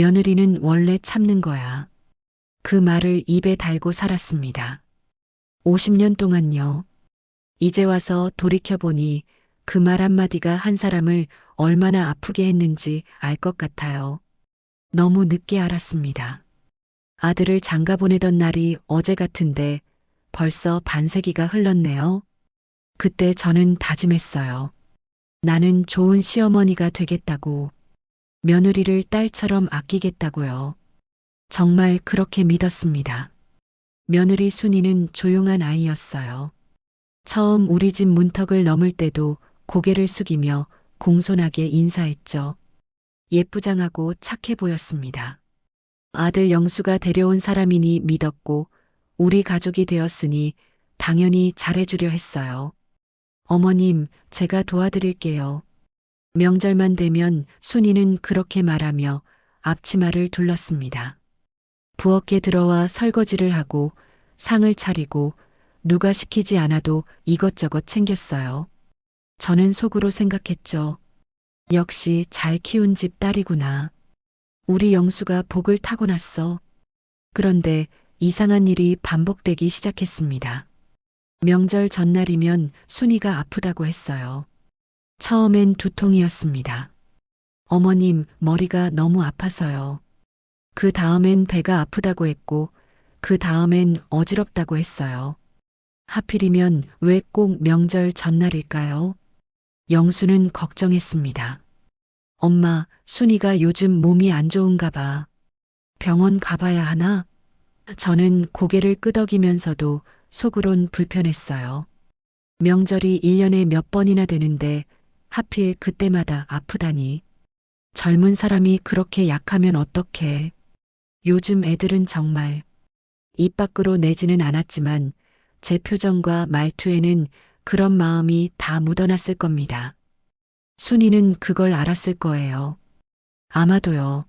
며느리는 원래 참는 거야. 그 말을 입에 달고 살았습니다. 50년 동안요. 이제 와서 돌이켜보니 그 말 한마디가 한 사람을 얼마나 아프게 했는지 알 것 같아요. 너무 늦게 알았습니다. 아들을 장가 보내던 날이 어제 같은데 벌써 반세기가 흘렀네요. 그때 저는 다짐했어요. 나는 좋은 시어머니가 되겠다고, 며느리를 딸처럼 아끼겠다고요. 정말 그렇게 믿었습니다. 며느리 순이는 조용한 아이였어요. 처음 우리 집 문턱을 넘을 때도 고개를 숙이며 공손하게 인사했죠. 예쁘장하고 착해 보였습니다. 아들 영수가 데려온 사람이니 믿었고 우리 가족이 되었으니 당연히 잘해주려 했어요. 어머님, 제가 도와드릴게요. 명절만 되면 순이는 그렇게 말하며 앞치마를 둘렀습니다. 부엌에 들어와 설거지를 하고 상을 차리고 누가 시키지 않아도 이것저것 챙겼어요. 저는 속으로 생각했죠. 역시 잘 키운 집 딸이구나. 우리 영수가 복을 타고났어. 그런데 이상한 일이 반복되기 시작했습니다. 명절 전날이면 순이가 아프다고 했어요. 처음엔 두통이었습니다. 어머님, 머리가 너무 아파서요. 그 다음엔 배가 아프다고 했고, 그 다음엔 어지럽다고 했어요. 하필이면 왜 꼭 명절 전날일까요? 영수는 걱정했습니다. 엄마, 순이가 요즘 몸이 안 좋은가 봐. 병원 가봐야 하나? 저는 고개를 끄덕이면서도 속으론 불편했어요. 명절이 1년에 몇 번이나 되는데 하필 그때마다 아프다니. 젊은 사람이 그렇게 약하면 어떡해. 요즘 애들은 정말 입 밖으로 내지는 않았지만 제 표정과 말투에는 그런 마음이 다 묻어났을 겁니다. 순이는 그걸 알았을 거예요. 아마도요.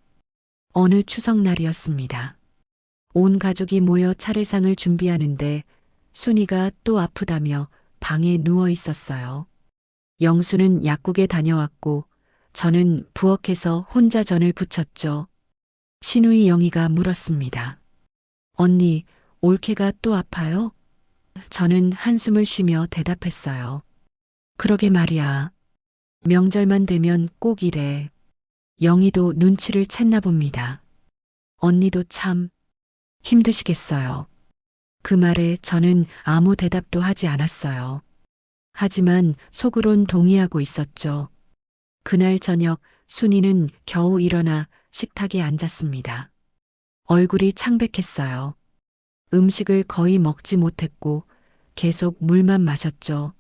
어느 추석날이었습니다. 온 가족이 모여 차례상을 준비하는데 순이가 또 아프다며 방에 누워 있었어요. 영수는 약국에 다녀왔고 저는 부엌에서 혼자 전을 부쳤죠. 시누이 영희가 물었습니다. 언니, 올케가 또 아파요? 저는 한숨을 쉬며 대답했어요. 그러게 말이야. 명절만 되면 꼭 이래. 영희도 눈치를 챘나 봅니다. 언니도 참 힘드시겠어요. 그 말에 저는 아무 대답도 하지 않았어요. 하지만 속으론 동의하고 있었죠. 그날 저녁 순이는 겨우 일어나 식탁에 앉았습니다. 얼굴이 창백했어요. 음식을 거의 먹지 못했고 계속 물만 마셨죠.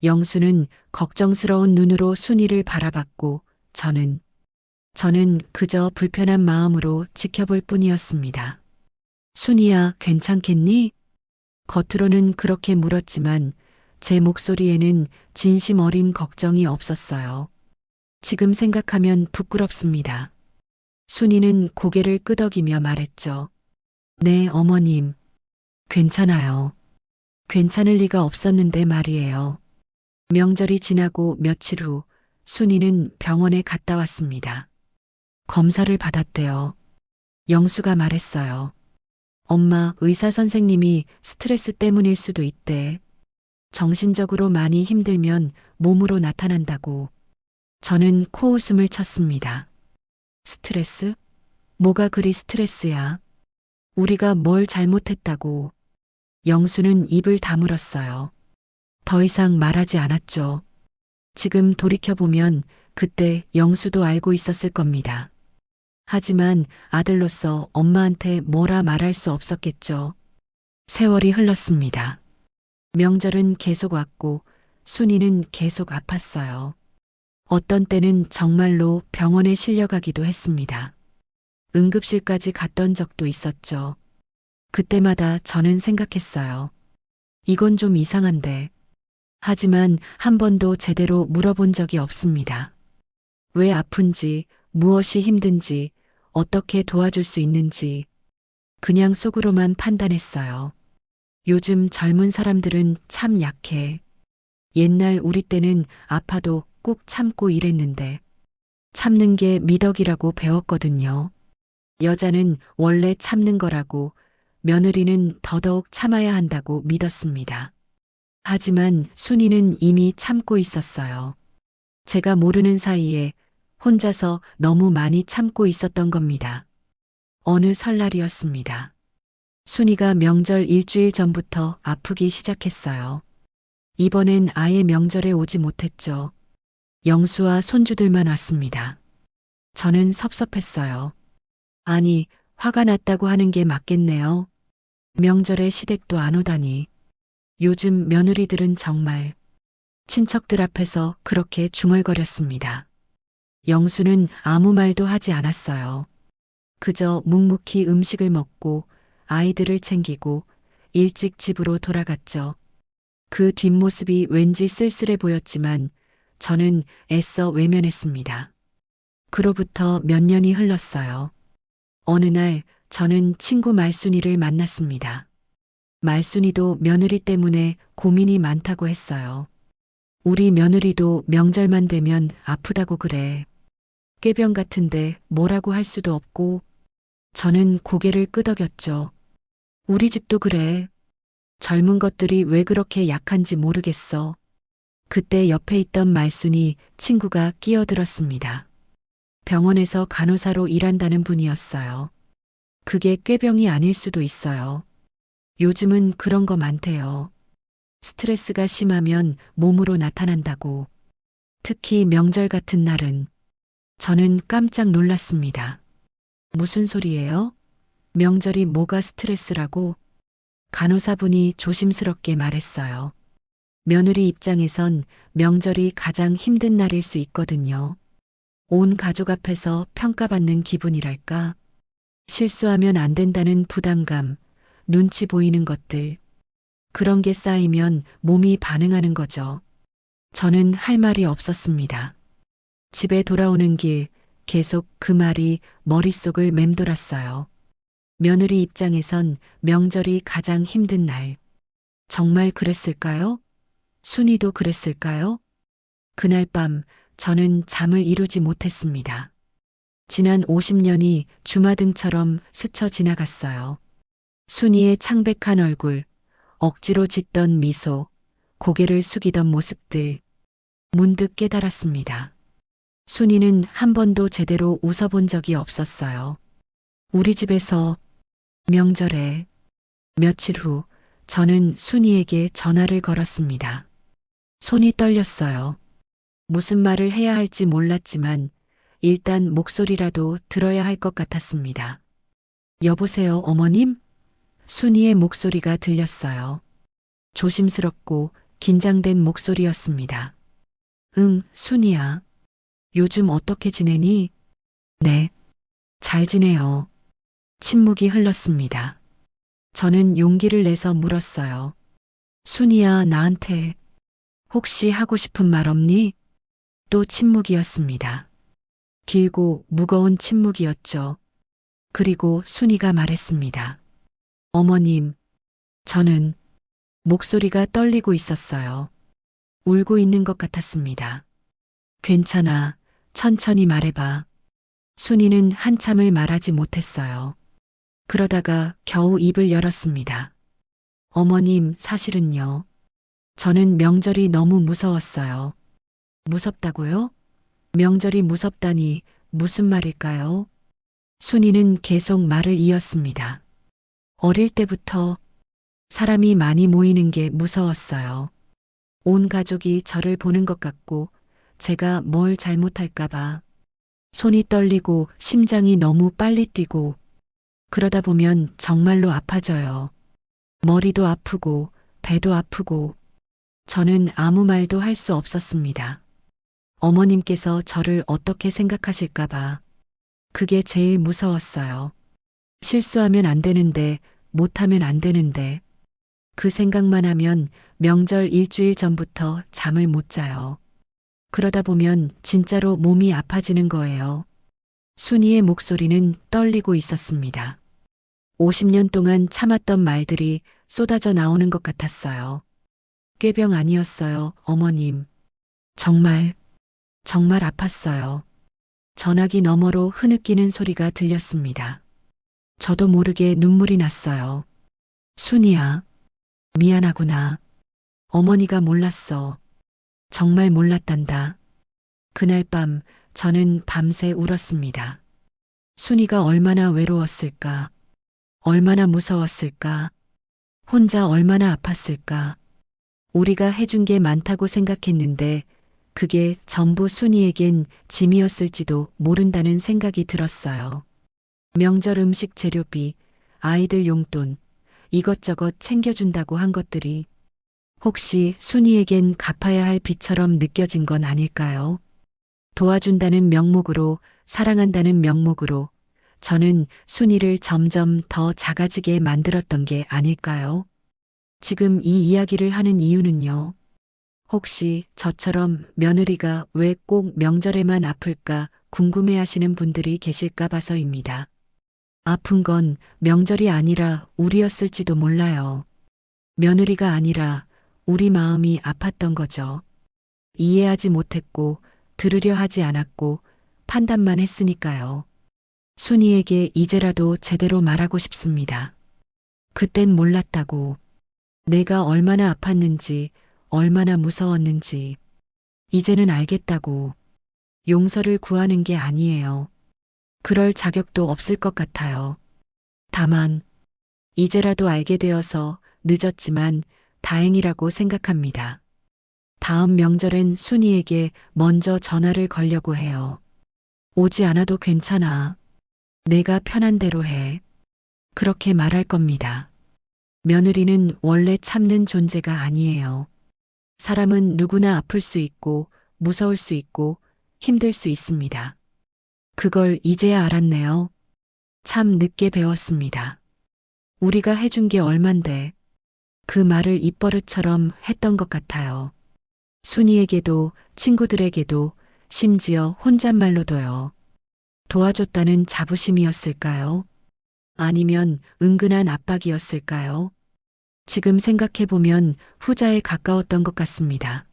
영수는 걱정스러운 눈으로 순이를 바라봤고 저는 그저 불편한 마음으로 지켜볼 뿐이었습니다. 순이야, 괜찮겠니? 겉으로는 그렇게 물었지만 제 목소리에는 진심 어린 걱정이 없었어요. 지금 생각하면 부끄럽습니다. 순이는 고개를 끄덕이며 말했죠. 네, 어머님. 괜찮아요. 괜찮을 리가 없었는데 말이에요. 명절이 지나고 며칠 후 순이는 병원에 갔다 왔습니다. 검사를 받았대요. 영수가 말했어요. 엄마, 의사 선생님이 스트레스 때문일 수도 있대. 정신적으로 많이 힘들면 몸으로 나타난다고. 저는 코웃음을 쳤습니다. 스트레스? 뭐가 그리 스트레스야? 우리가 뭘 잘못했다고. 영수는 입을 다물었어요. 더 이상 말하지 않았죠. 지금 돌이켜보면 그때 영수도 알고 있었을 겁니다. 하지만 아들로서 엄마한테 뭐라 말할 수 없었겠죠. 세월이 흘렀습니다. 명절은 계속 왔고 순이는 계속 아팠어요. 어떤 때는 정말로 병원에 실려가기도 했습니다. 응급실까지 갔던 적도 있었죠. 그때마다 저는 생각했어요. 이건 좀 이상한데. 하지만 한 번도 제대로 물어본 적이 없습니다. 왜 아픈지, 무엇이 힘든지, 어떻게 도와줄 수 있는지 그냥 속으로만 판단했어요. 요즘 젊은 사람들은 참 약해. 옛날 우리 때는 아파도 꾹 참고 일했는데 참는 게 미덕이라고 배웠거든요. 여자는 원래 참는 거라고, 며느리는 더더욱 참아야 한다고 믿었습니다. 하지만 순이는 이미 참고 있었어요. 제가 모르는 사이에 혼자서 너무 많이 참고 있었던 겁니다. 어느 설날이었습니다. 순이가 명절 일주일 전부터 아프기 시작했어요. 이번엔 아예 명절에 오지 못했죠. 영수와 손주들만 왔습니다. 저는 섭섭했어요. 아니, 화가 났다고 하는 게 맞겠네요. 명절에 시댁도 안 오다니. 요즘 며느리들은 정말 친척들 앞에서 그렇게 중얼거렸습니다. 영수는 아무 말도 하지 않았어요. 그저 묵묵히 음식을 먹고 아이들을 챙기고 일찍 집으로 돌아갔죠. 그 뒷모습이 왠지 쓸쓸해 보였지만 저는 애써 외면했습니다. 그로부터 몇 년이 흘렀어요. 어느 날 저는 친구 말순이를 만났습니다. 말순이도 며느리 때문에 고민이 많다고 했어요. 우리 며느리도 명절만 되면 아프다고 그래. 꾀병 같은데 뭐라고 할 수도 없고. 저는 고개를 끄덕였죠. 우리 집도 그래. 젊은 것들이 왜 그렇게 약한지 모르겠어. 그때 옆에 있던 말순이 친구가 끼어들었습니다. 병원에서 간호사로 일한다는 분이었어요. 그게 꾀병이 아닐 수도 있어요. 요즘은 그런 거 많대요. 스트레스가 심하면 몸으로 나타난다고. 특히 명절 같은 날은. 저는 깜짝 놀랐습니다. 무슨 소리예요? 명절이 뭐가 스트레스라고? 간호사분이 조심스럽게 말했어요. 며느리 입장에선 명절이 가장 힘든 날일 수 있거든요. 온 가족 앞에서 평가받는 기분이랄까? 실수하면 안 된다는 부담감, 눈치 보이는 것들. 그런 게 쌓이면 몸이 반응하는 거죠. 저는 할 말이 없었습니다. 집에 돌아오는 길 계속 그 말이 머릿속을 맴돌았어요. 며느리 입장에선 명절이 가장 힘든 날. 정말 그랬을까요? 순이도 그랬을까요? 그날 밤 저는 잠을 이루지 못했습니다. 지난 50년이 주마등처럼 스쳐 지나갔어요. 순이의 창백한 얼굴, 억지로 짓던 미소, 고개를 숙이던 모습들. 문득 깨달았습니다. 순이는 한 번도 제대로 웃어본 적이 없었어요. 우리 집에서 명절에 며칠 후 저는 순이에게 전화를 걸었습니다. 손이 떨렸어요. 무슨 말을 해야 할지 몰랐지만 일단 목소리라도 들어야 할 것 같았습니다. 여보세요, 어머님? 순이의 목소리가 들렸어요. 조심스럽고 긴장된 목소리였습니다. 응, 순이야. 요즘 어떻게 지내니? 네, 잘 지내요. 침묵이 흘렀습니다. 저는 용기를 내서 물었어요. 순이야, 나한테 혹시 하고 싶은 말 없니? 또 침묵이었습니다. 길고 무거운 침묵이었죠. 그리고 순이가 말했습니다. 어머님, 저는 목소리가 떨리고 있었어요. 울고 있는 것 같았습니다. 괜찮아, 천천히 말해봐. 순이는 한참을 말하지 못했어요. 그러다가 겨우 입을 열었습니다. 어머님, 사실은요. 저는 명절이 너무 무서웠어요. 무섭다고요? 명절이 무섭다니 무슨 말일까요? 순이는 계속 말을 이었습니다. 어릴 때부터 사람이 많이 모이는 게 무서웠어요. 온 가족이 저를 보는 것 같고 제가 뭘 잘못할까봐 손이 떨리고 심장이 너무 빨리 뛰고 그러다 보면 정말로 아파져요. 머리도 아프고 배도 아프고 저는 아무 말도 할 수 없었습니다. 어머님께서 저를 어떻게 생각하실까봐 그게 제일 무서웠어요. 실수하면 안 되는데 못하면 안 되는데 그 생각만 하면 명절 일주일 전부터 잠을 못 자요. 그러다 보면 진짜로 몸이 아파지는 거예요. 순이의 목소리는 떨리고 있었습니다. 50년 동안 참았던 말들이 쏟아져 나오는 것 같았어요. 꾀병 아니었어요, 어머님. 정말, 정말 아팠어요. 전화기 너머로 흐느끼는 소리가 들렸습니다. 저도 모르게 눈물이 났어요. 순이야, 미안하구나. 어머니가 몰랐어. 정말 몰랐단다. 그날 밤 저는 밤새 울었습니다. 순이가 얼마나 외로웠을까? 얼마나 무서웠을까? 혼자 얼마나 아팠을까? 우리가 해준 게 많다고 생각했는데 그게 전부 순이에겐 짐이었을지도 모른다는 생각이 들었어요. 명절 음식 재료비, 아이들 용돈, 이것저것 챙겨준다고 한 것들이 혹시 순이에겐 갚아야 할 빚처럼 느껴진 건 아닐까요? 도와준다는 명목으로, 사랑한다는 명목으로 저는 순이를 점점 더 작아지게 만들었던 게 아닐까요? 지금 이 이야기를 하는 이유는요. 혹시 저처럼 며느리가 왜 꼭 명절에만 아플까 궁금해 하시는 분들이 계실까 봐서입니다. 아픈 건 명절이 아니라 우리였을지도 몰라요. 며느리가 아니라 우리 마음이 아팠던 거죠. 이해하지 못했고 들으려 하지 않았고 판단만 했으니까요. 순이에게 이제라도 제대로 말하고 싶습니다. 그땐 몰랐다고. 내가 얼마나 아팠는지, 얼마나 무서웠는지. 이제는 알겠다고. 용서를 구하는 게 아니에요. 그럴 자격도 없을 것 같아요. 다만, 이제라도 알게 되어서 늦었지만 다행이라고 생각합니다. 다음 명절엔 순이에게 먼저 전화를 걸려고 해요. 오지 않아도 괜찮아. 내가 편한 대로 해. 그렇게 말할 겁니다. 며느리는 원래 참는 존재가 아니에요. 사람은 누구나 아플 수 있고, 무서울 수 있고, 힘들 수 있습니다. 그걸 이제야 알았네요. 참 늦게 배웠습니다. 우리가 해준 게 얼만데, 그 말을 입버릇처럼 했던 것 같아요. 순이에게도, 친구들에게도, 심지어 혼잣말로도요. 도와줬다는 자부심이었을까요? 아니면 은근한 압박이었을까요? 지금 생각해보면 후자에 가까웠던 것 같습니다.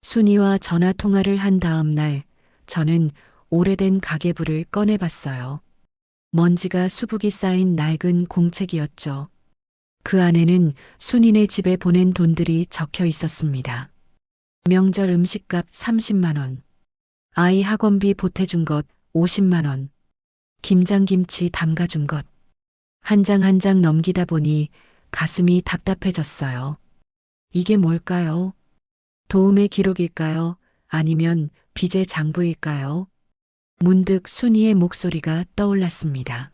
순이와 전화 통화를 한 다음 날, 저는 오래된 가계부를 꺼내봤어요. 먼지가 수북이 쌓인 낡은 공책이었죠. 그 안에는 순이네 집에 보낸 돈들이 적혀 있었습니다. 명절 음식값 30만 원, 아이 학원비 보태준 것 50만 원, 김장김치 담가준 것. 한 장 한 장 넘기다 보니 가슴이 답답해졌어요. 이게 뭘까요? 도움의 기록일까요? 아니면 빚의 장부일까요? 문득 순이의 목소리가 떠올랐습니다.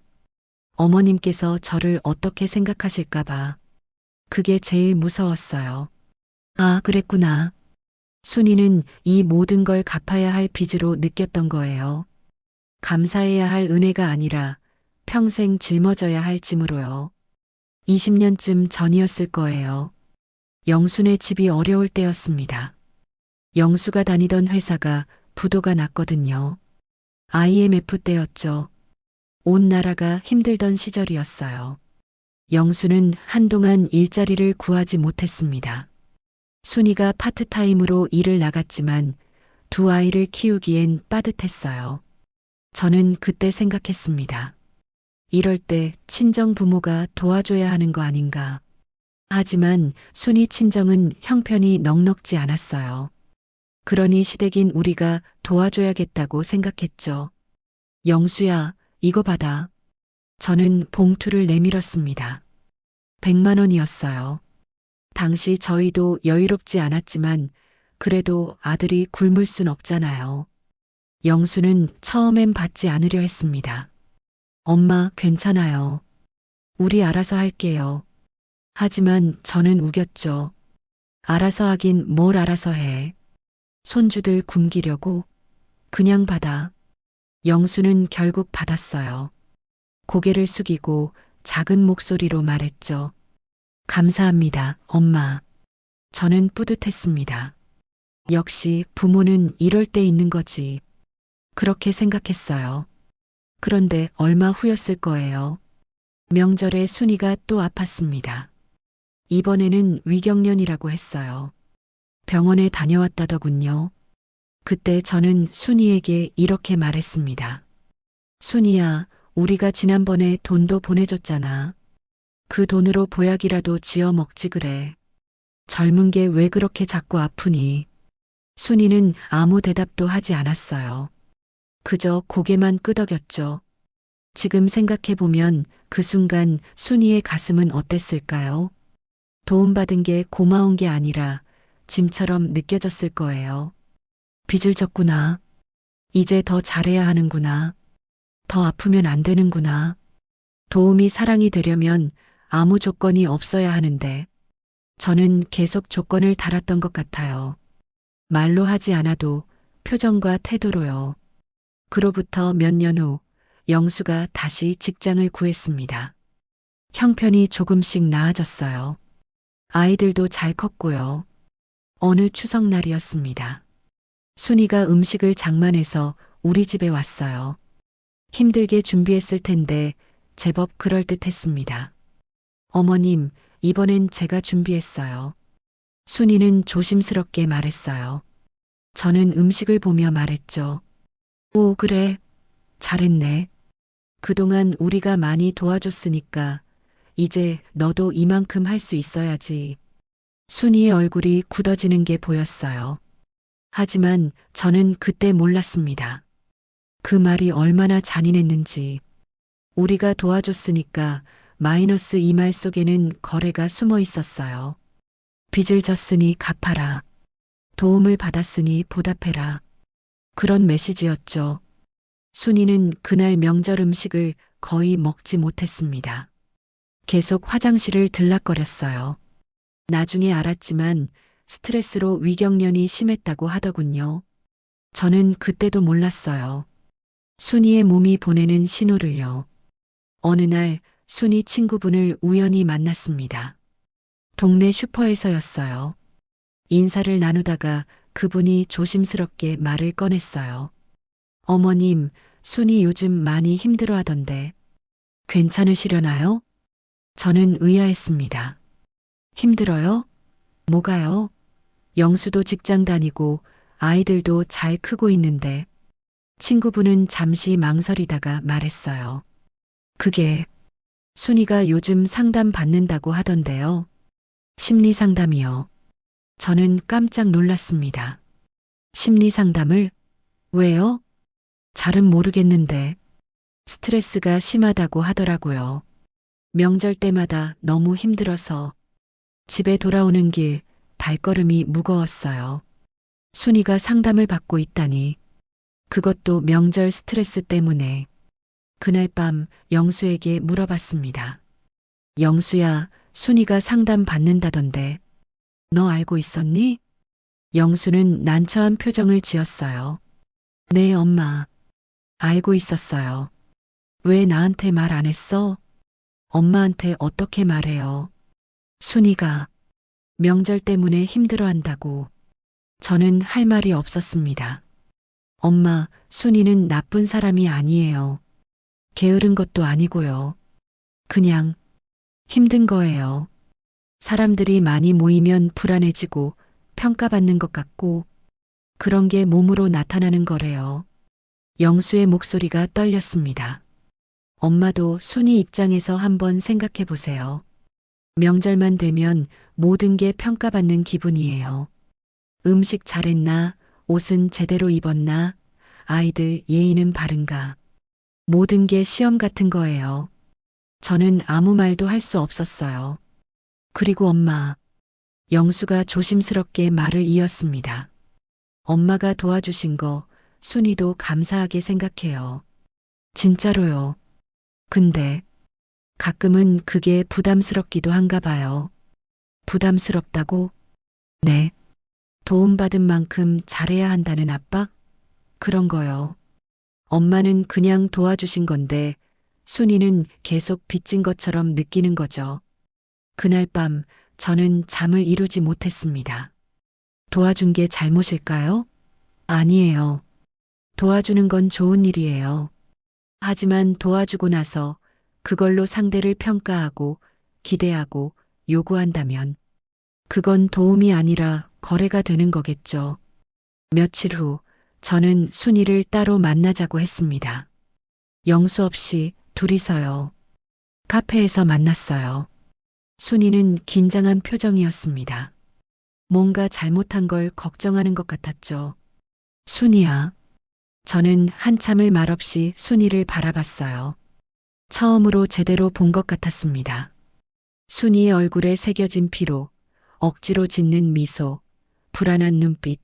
어머님께서 저를 어떻게 생각하실까봐. 그게 제일 무서웠어요. 아, 그랬구나. 순이는 이 모든 걸 갚아야 할 빚으로 느꼈던 거예요. 감사해야 할 은혜가 아니라 평생 짊어져야 할 짐으로요. 20년쯤 전이었을 거예요. 영순의 집이 어려울 때였습니다. 영수가 다니던 회사가 부도가 났거든요. IMF 때였죠. 온 나라가 힘들던 시절이었어요. 영수는 한동안 일자리를 구하지 못했습니다. 순이가 파트타임으로 일을 나갔지만 두 아이를 키우기엔 빠듯했어요. 저는 그때 생각했습니다. 이럴 때 친정 부모가 도와줘야 하는 거 아닌가. 하지만 순이 친정은 형편이 넉넉지 않았어요. 그러니 시댁인 우리가 도와줘야겠다고 생각했죠. 영수야, 이거 받아. 저는 봉투를 내밀었습니다. 100만 원이었어요. 당시 저희도 여유롭지 않았지만 그래도 아들이 굶을 순 없잖아요. 영수는 처음엔 받지 않으려 했습니다. 엄마, 괜찮아요. 우리 알아서 할게요. 하지만 저는 우겼죠. 알아서 하긴 뭘 알아서 해. 손주들 굶기려고? 그냥 받아. 영수는 결국 받았어요. 고개를 숙이고 작은 목소리로 말했죠. 감사합니다, 엄마. 저는 뿌듯했습니다. 역시 부모는 이럴 때 있는 거지. 그렇게 생각했어요. 그런데 얼마 후였을 거예요. 명절에 순이가 또 아팠습니다. 이번에는 위경련이라고 했어요. 병원에 다녀왔다더군요. 그때 저는 순이에게 이렇게 말했습니다. 순이야, 우리가 지난번에 돈도 보내줬잖아. 그 돈으로 보약이라도 지어 먹지 그래. 젊은 게 왜 그렇게 자꾸 아프니? 순이는 아무 대답도 하지 않았어요. 그저 고개만 끄덕였죠. 지금 생각해보면 그 순간 순이의 가슴은 어땠을까요? 도움받은 게 고마운 게 아니라 짐처럼 느껴졌을 거예요. 빚을 졌구나. 이제 더 잘해야 하는구나. 더 아프면 안 되는구나. 도움이 사랑이 되려면 아무 조건이 없어야 하는데 저는 계속 조건을 달았던 것 같아요. 말로 하지 않아도 표정과 태도로요. 그로부터 몇 년 후 영수가 다시 직장을 구했습니다. 형편이 조금씩 나아졌어요. 아이들도 잘 컸고요. 어느 추석날이었습니다. 순이가 음식을 장만해서 우리 집에 왔어요. 힘들게 준비했을 텐데 제법 그럴듯했습니다. 어머님, 이번엔 제가 준비했어요. 순이는 조심스럽게 말했어요. 저는 음식을 보며 말했죠. 오, 그래. 잘했네. 그동안 우리가 많이 도와줬으니까 이제 너도 이만큼 할 수 있어야지. 순이의 얼굴이 굳어지는 게 보였어요. 하지만 저는 그때 몰랐습니다. 그 말이 얼마나 잔인했는지. 우리가 도와줬으니까 마이너스 이 말 속에는 거래가 숨어 있었어요. 빚을 졌으니 갚아라. 도움을 받았으니 보답해라. 그런 메시지였죠. 순이는 그날 명절 음식을 거의 먹지 못했습니다. 계속 화장실을 들락거렸어요. 나중에 알았지만 스트레스로 위경련이 심했다고 하더군요. 저는 그때도 몰랐어요. 순이의 몸이 보내는 신호를요. 어느 날 순이 친구분을 우연히 만났습니다. 동네 슈퍼에서였어요. 인사를 나누다가 그분이 조심스럽게 말을 꺼냈어요. 어머님, 순이 요즘 많이 힘들어 하던데 괜찮으시려나요? 저는 의아했습니다. 힘들어요? 뭐가요? 영수도 직장 다니고 아이들도 잘 크고 있는데 친구분은 잠시 망설이다가 말했어요. 그게 순이가 요즘 상담 받는다고 하던데요. 심리 상담이요. 저는 깜짝 놀랐습니다. 심리 상담을? 왜요? 잘은 모르겠는데 스트레스가 심하다고 하더라고요. 명절 때마다 너무 힘들어서 집에 돌아오는 길 발걸음이 무거웠어요. 순이가 상담을 받고 있다니. 그것도 명절 스트레스 때문에. 그날 밤 영수에게 물어봤습니다. 영수야, 순이가 상담 받는다던데 너 알고 있었니? 영수는 난처한 표정을 지었어요. 네, 엄마. 알고 있었어요. 왜 나한테 말 안 했어? 엄마한테 어떻게 말해요? 순이가 명절 때문에 힘들어한다고. 저는 할 말이 없었습니다. 엄마, 순이는 나쁜 사람이 아니에요. 게으른 것도 아니고요. 그냥 힘든 거예요. 사람들이 많이 모이면 불안해지고 평가받는 것 같고 그런 게 몸으로 나타나는 거래요. 영수의 목소리가 떨렸습니다. 엄마도 순이 입장에서 한번 생각해 보세요. 명절만 되면 모든 게 평가받는 기분이에요. 음식 잘했나? 옷은 제대로 입었나? 아이들 예의는 바른가? 모든 게 시험 같은 거예요. 저는 아무 말도 할 수 없었어요. 그리고 엄마, 영수가 조심스럽게 말을 이었습니다. 엄마가 도와주신 거 순이도 감사하게 생각해요. 진짜로요. 근데 가끔은 그게 부담스럽기도 한가 봐요. 부담스럽다고? 네. 도움받은 만큼 잘해야 한다는 압박? 그런 거요. 엄마는 그냥 도와주신 건데 순이는 계속 빚진 것처럼 느끼는 거죠. 그날 밤 저는 잠을 이루지 못했습니다. 도와준 게 잘못일까요? 아니에요. 도와주는 건 좋은 일이에요. 하지만 도와주고 나서 그걸로 상대를 평가하고 기대하고 요구한다면 그건 도움이 아니라 거래가 되는 거겠죠. 며칠 후 저는 순이를 따로 만나자고 했습니다. 영수 없이 둘이서요. 카페에서 만났어요. 순이는 긴장한 표정이었습니다. 뭔가 잘못한 걸 걱정하는 것 같았죠. 순이야. 저는 한참을 말없이 순이를 바라봤어요. 처음으로 제대로 본 것 같았습니다. 순이의 얼굴에 새겨진 피로, 억지로 짓는 미소, 불안한 눈빛.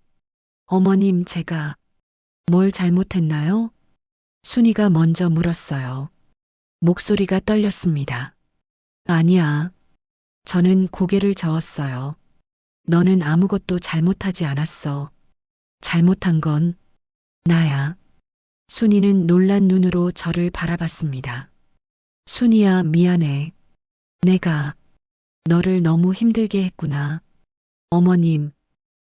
어머님, 제가 뭘 잘못했나요? 순이가 먼저 물었어요. 목소리가 떨렸습니다. 아니야. 저는 고개를 저었어요. 너는 아무것도 잘못하지 않았어. 잘못한 건 나야. 순이는 놀란 눈으로 저를 바라봤습니다. 순이야, 미안해. 내가 너를 너무 힘들게 했구나. 어머님,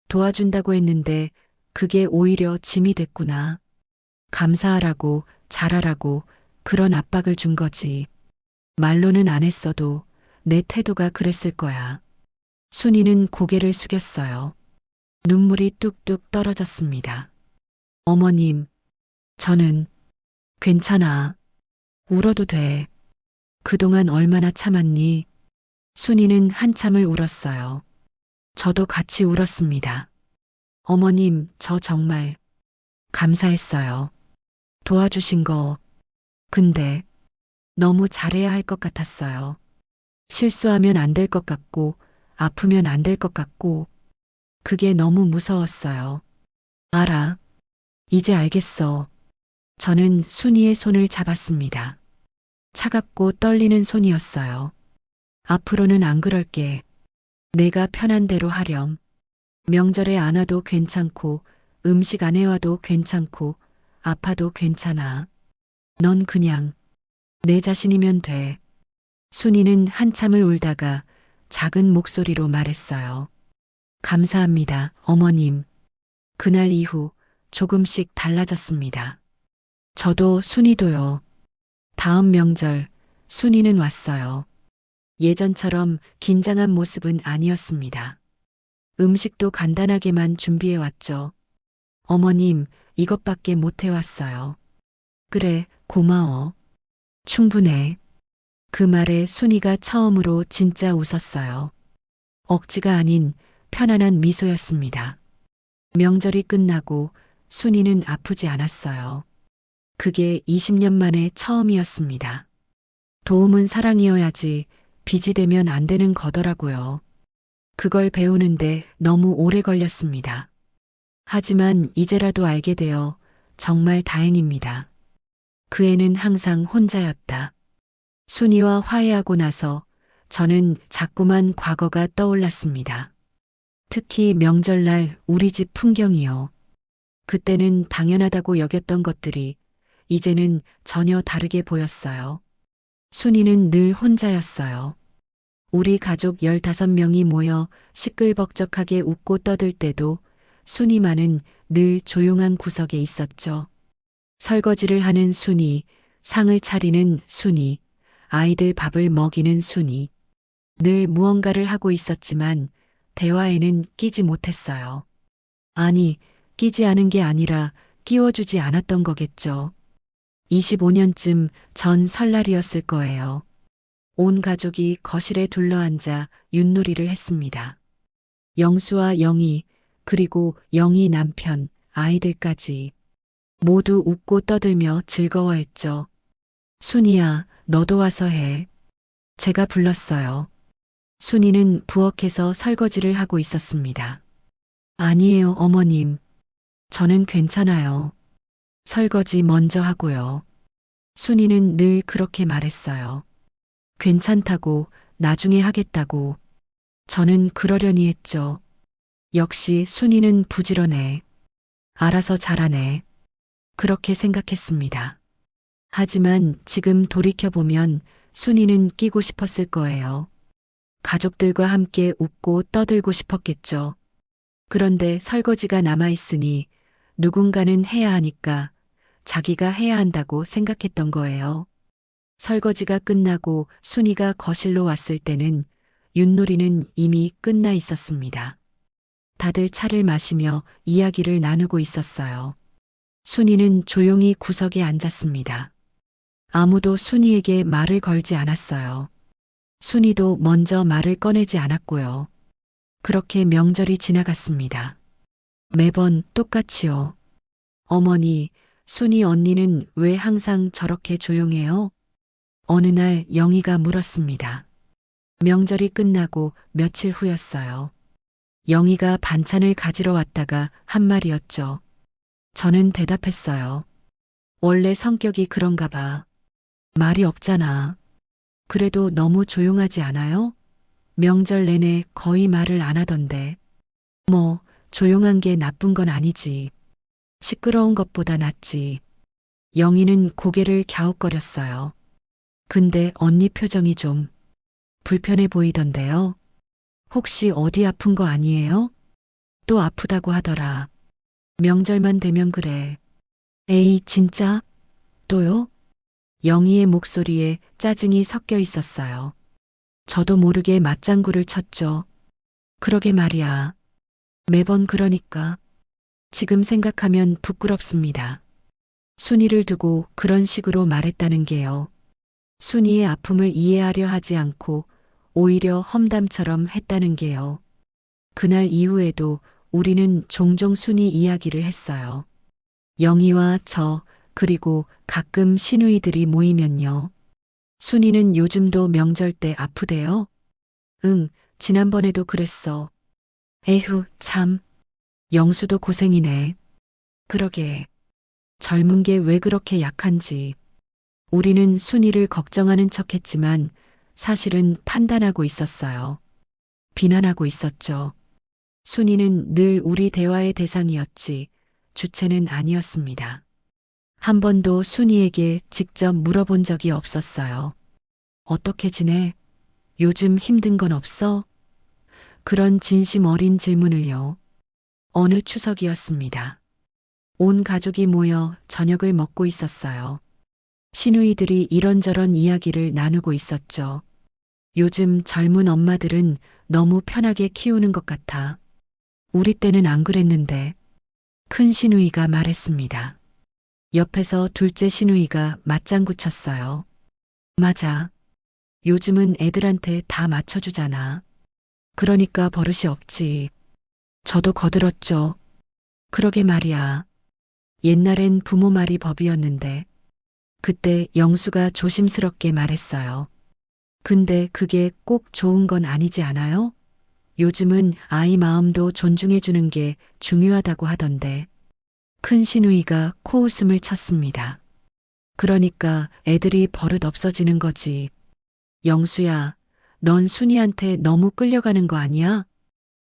도와준다고 했는데 그게 오히려 짐이 됐구나. 감사하라고, 잘하라고 그런 압박을 준 거지. 말로는 안 했어도 내 태도가 그랬을 거야. 순이는 고개를 숙였어요. 눈물이 뚝뚝 떨어졌습니다. 어머님, 저는 괜찮아. 울어도 돼. 그동안 얼마나 참았니? 순이는 한참을 울었어요. 저도 같이 울었습니다. 어머님, 저 정말 감사했어요. 도와주신 거. 근데 너무 잘해야 할 것 같았어요. 실수하면 안 될 것 같고, 아프면 안 될 것 같고, 그게 너무 무서웠어요. 알아. 이제 알겠어. 저는 순이의 손을 잡았습니다. 차갑고 떨리는 손이었어요. 앞으로는 안 그럴게. 내가 편한 대로 하렴. 명절에 안 와도 괜찮고, 음식 안 해와도 괜찮고, 아파도 괜찮아. 넌 그냥 내 자신이면 돼. 순이는 한참을 울다가 작은 목소리로 말했어요. 감사합니다, 어머님. 그날 이후 조금씩 달라졌습니다. 저도 순이도요. 다음 명절 순이는 왔어요. 예전처럼 긴장한 모습은 아니었습니다. 음식도 간단하게만 준비해 왔죠. 어머님, 이것밖에 못 해왔어요. 그래, 고마워. 충분해. 그 말에 순이가 처음으로 진짜 웃었어요. 억지가 아닌 편안한 미소였습니다. 명절이 끝나고 순이는 아프지 않았어요. 그게 20년 만에 처음이었습니다. 도움은 사랑이어야지 빚이 되면 안 되는 거더라고요. 그걸 배우는데 너무 오래 걸렸습니다. 하지만 이제라도 알게 되어 정말 다행입니다. 그 애는 항상 혼자였다. 순이와 화해하고 나서 저는 자꾸만 과거가 떠올랐습니다. 특히 명절날 우리 집 풍경이요. 그때는 당연하다고 여겼던 것들이 이제는 전혀 다르게 보였어요. 순이는 늘 혼자였어요. 우리 가족 15명이 모여 시끌벅적하게 웃고 떠들 때도 순이만은 늘 조용한 구석에 있었죠. 설거지를 하는 순이, 상을 차리는 순이, 아이들 밥을 먹이는 순이. 늘 무언가를 하고 있었지만 대화에는 끼지 못했어요. 아니, 끼지 않은 게 아니라 끼워주지 않았던 거겠죠. 25년쯤 전 설날이었을 거예요. 온 가족이 거실에 둘러앉아 윷놀이를 했습니다. 영수와 영희, 그리고 영희 남편, 아이들까지 모두 웃고 떠들며 즐거워했죠. 순이야, 너도 와서 해. 제가 불렀어요. 순이는 부엌에서 설거지를 하고 있었습니다. 아니에요, 어머님. 저는 괜찮아요. 설거지 먼저 하고요. 순이는 늘 그렇게 말했어요. 괜찮다고, 나중에 하겠다고. 저는 그러려니 했죠. 역시 순이는 부지런해. 알아서 잘하네. 그렇게 생각했습니다. 하지만 지금 돌이켜보면 순이는 끼고 싶었을 거예요. 가족들과 함께 웃고 떠들고 싶었겠죠. 그런데 설거지가 남아있으니 누군가는 해야 하니까 자기가 해야 한다고 생각했던 거예요. 설거지가 끝나고 순이가 거실로 왔을 때는 윷놀이는 이미 끝나 있었습니다. 다들 차를 마시며 이야기를 나누고 있었어요. 순이는 조용히 구석에 앉았습니다. 아무도 순이에게 말을 걸지 않았어요. 순이도 먼저 말을 꺼내지 않았고요. 그렇게 명절이 지나갔습니다. 매번 똑같이요. 어머니, 순이 언니는 왜 항상 저렇게 조용해요? 어느 날 영희가 물었습니다. 명절이 끝나고 며칠 후였어요. 영희가 반찬을 가지러 왔다가 한 말이었죠. 저는 대답했어요. 원래 성격이 그런가 봐. 말이 없잖아. 그래도 너무 조용하지 않아요? 명절 내내 거의 말을 안 하던데. 뭐, 조용한 게 나쁜 건 아니지. 시끄러운 것보다 낫지. 영희는 고개를 갸웃거렸어요. 근데 언니 표정이 좀 불편해 보이던데요. 혹시 어디 아픈 거 아니에요? 또 아프다고 하더라. 명절만 되면 그래. 에이, 진짜? 또요? 영희의 목소리에 짜증이 섞여 있었어요. 저도 모르게 맞장구를 쳤죠. 그러게 말이야. 매번 그러니까. 지금 생각하면 부끄럽습니다. 순이를 두고 그런 식으로 말했다는 게요. 순이의 아픔을 이해하려 하지 않고 오히려 험담처럼 했다는 게요. 그날 이후에도 우리는 종종 순이 이야기를 했어요. 영희와 저, 그리고 가끔 시누이들이 모이면요. 순이는 요즘도 명절 때 아프대요? 응, 지난번에도 그랬어. 에휴, 참. 영수도 고생이네. 그러게. 젊은 게 왜 그렇게 약한지. 우리는 순이를 걱정하는 척 했지만 사실은 판단하고 있었어요. 비난하고 있었죠. 순이는 늘 우리 대화의 대상이었지 주체는 아니었습니다. 한 번도 순이에게 직접 물어본 적이 없었어요. 어떻게 지내? 요즘 힘든 건 없어? 그런 진심 어린 질문을요. 어느 추석이었습니다. 온 가족이 모여 저녁을 먹고 있었어요. 시누이들이 이런저런 이야기를 나누고 있었죠. 요즘 젊은 엄마들은 너무 편하게 키우는 것 같아. 우리 때는 안 그랬는데. 큰 시누이가 말했습니다. 옆에서 둘째 시누이가 맞장구 쳤어요. 맞아. 요즘은 애들한테 다 맞춰주잖아. 그러니까 버릇이 없지. 저도 거들었죠. 그러게 말이야. 옛날엔 부모 말이 법이었는데. 그때 영수가 조심스럽게 말했어요. 근데 그게 꼭 좋은 건 아니지 않아요? 요즘은 아이 마음도 존중해주는 게 중요하다고 하던데. 큰 시누이가 코웃음을 쳤습니다. 그러니까 애들이 버릇 없어지는 거지. 영수야, 넌 순이한테 너무 끌려가는 거 아니야?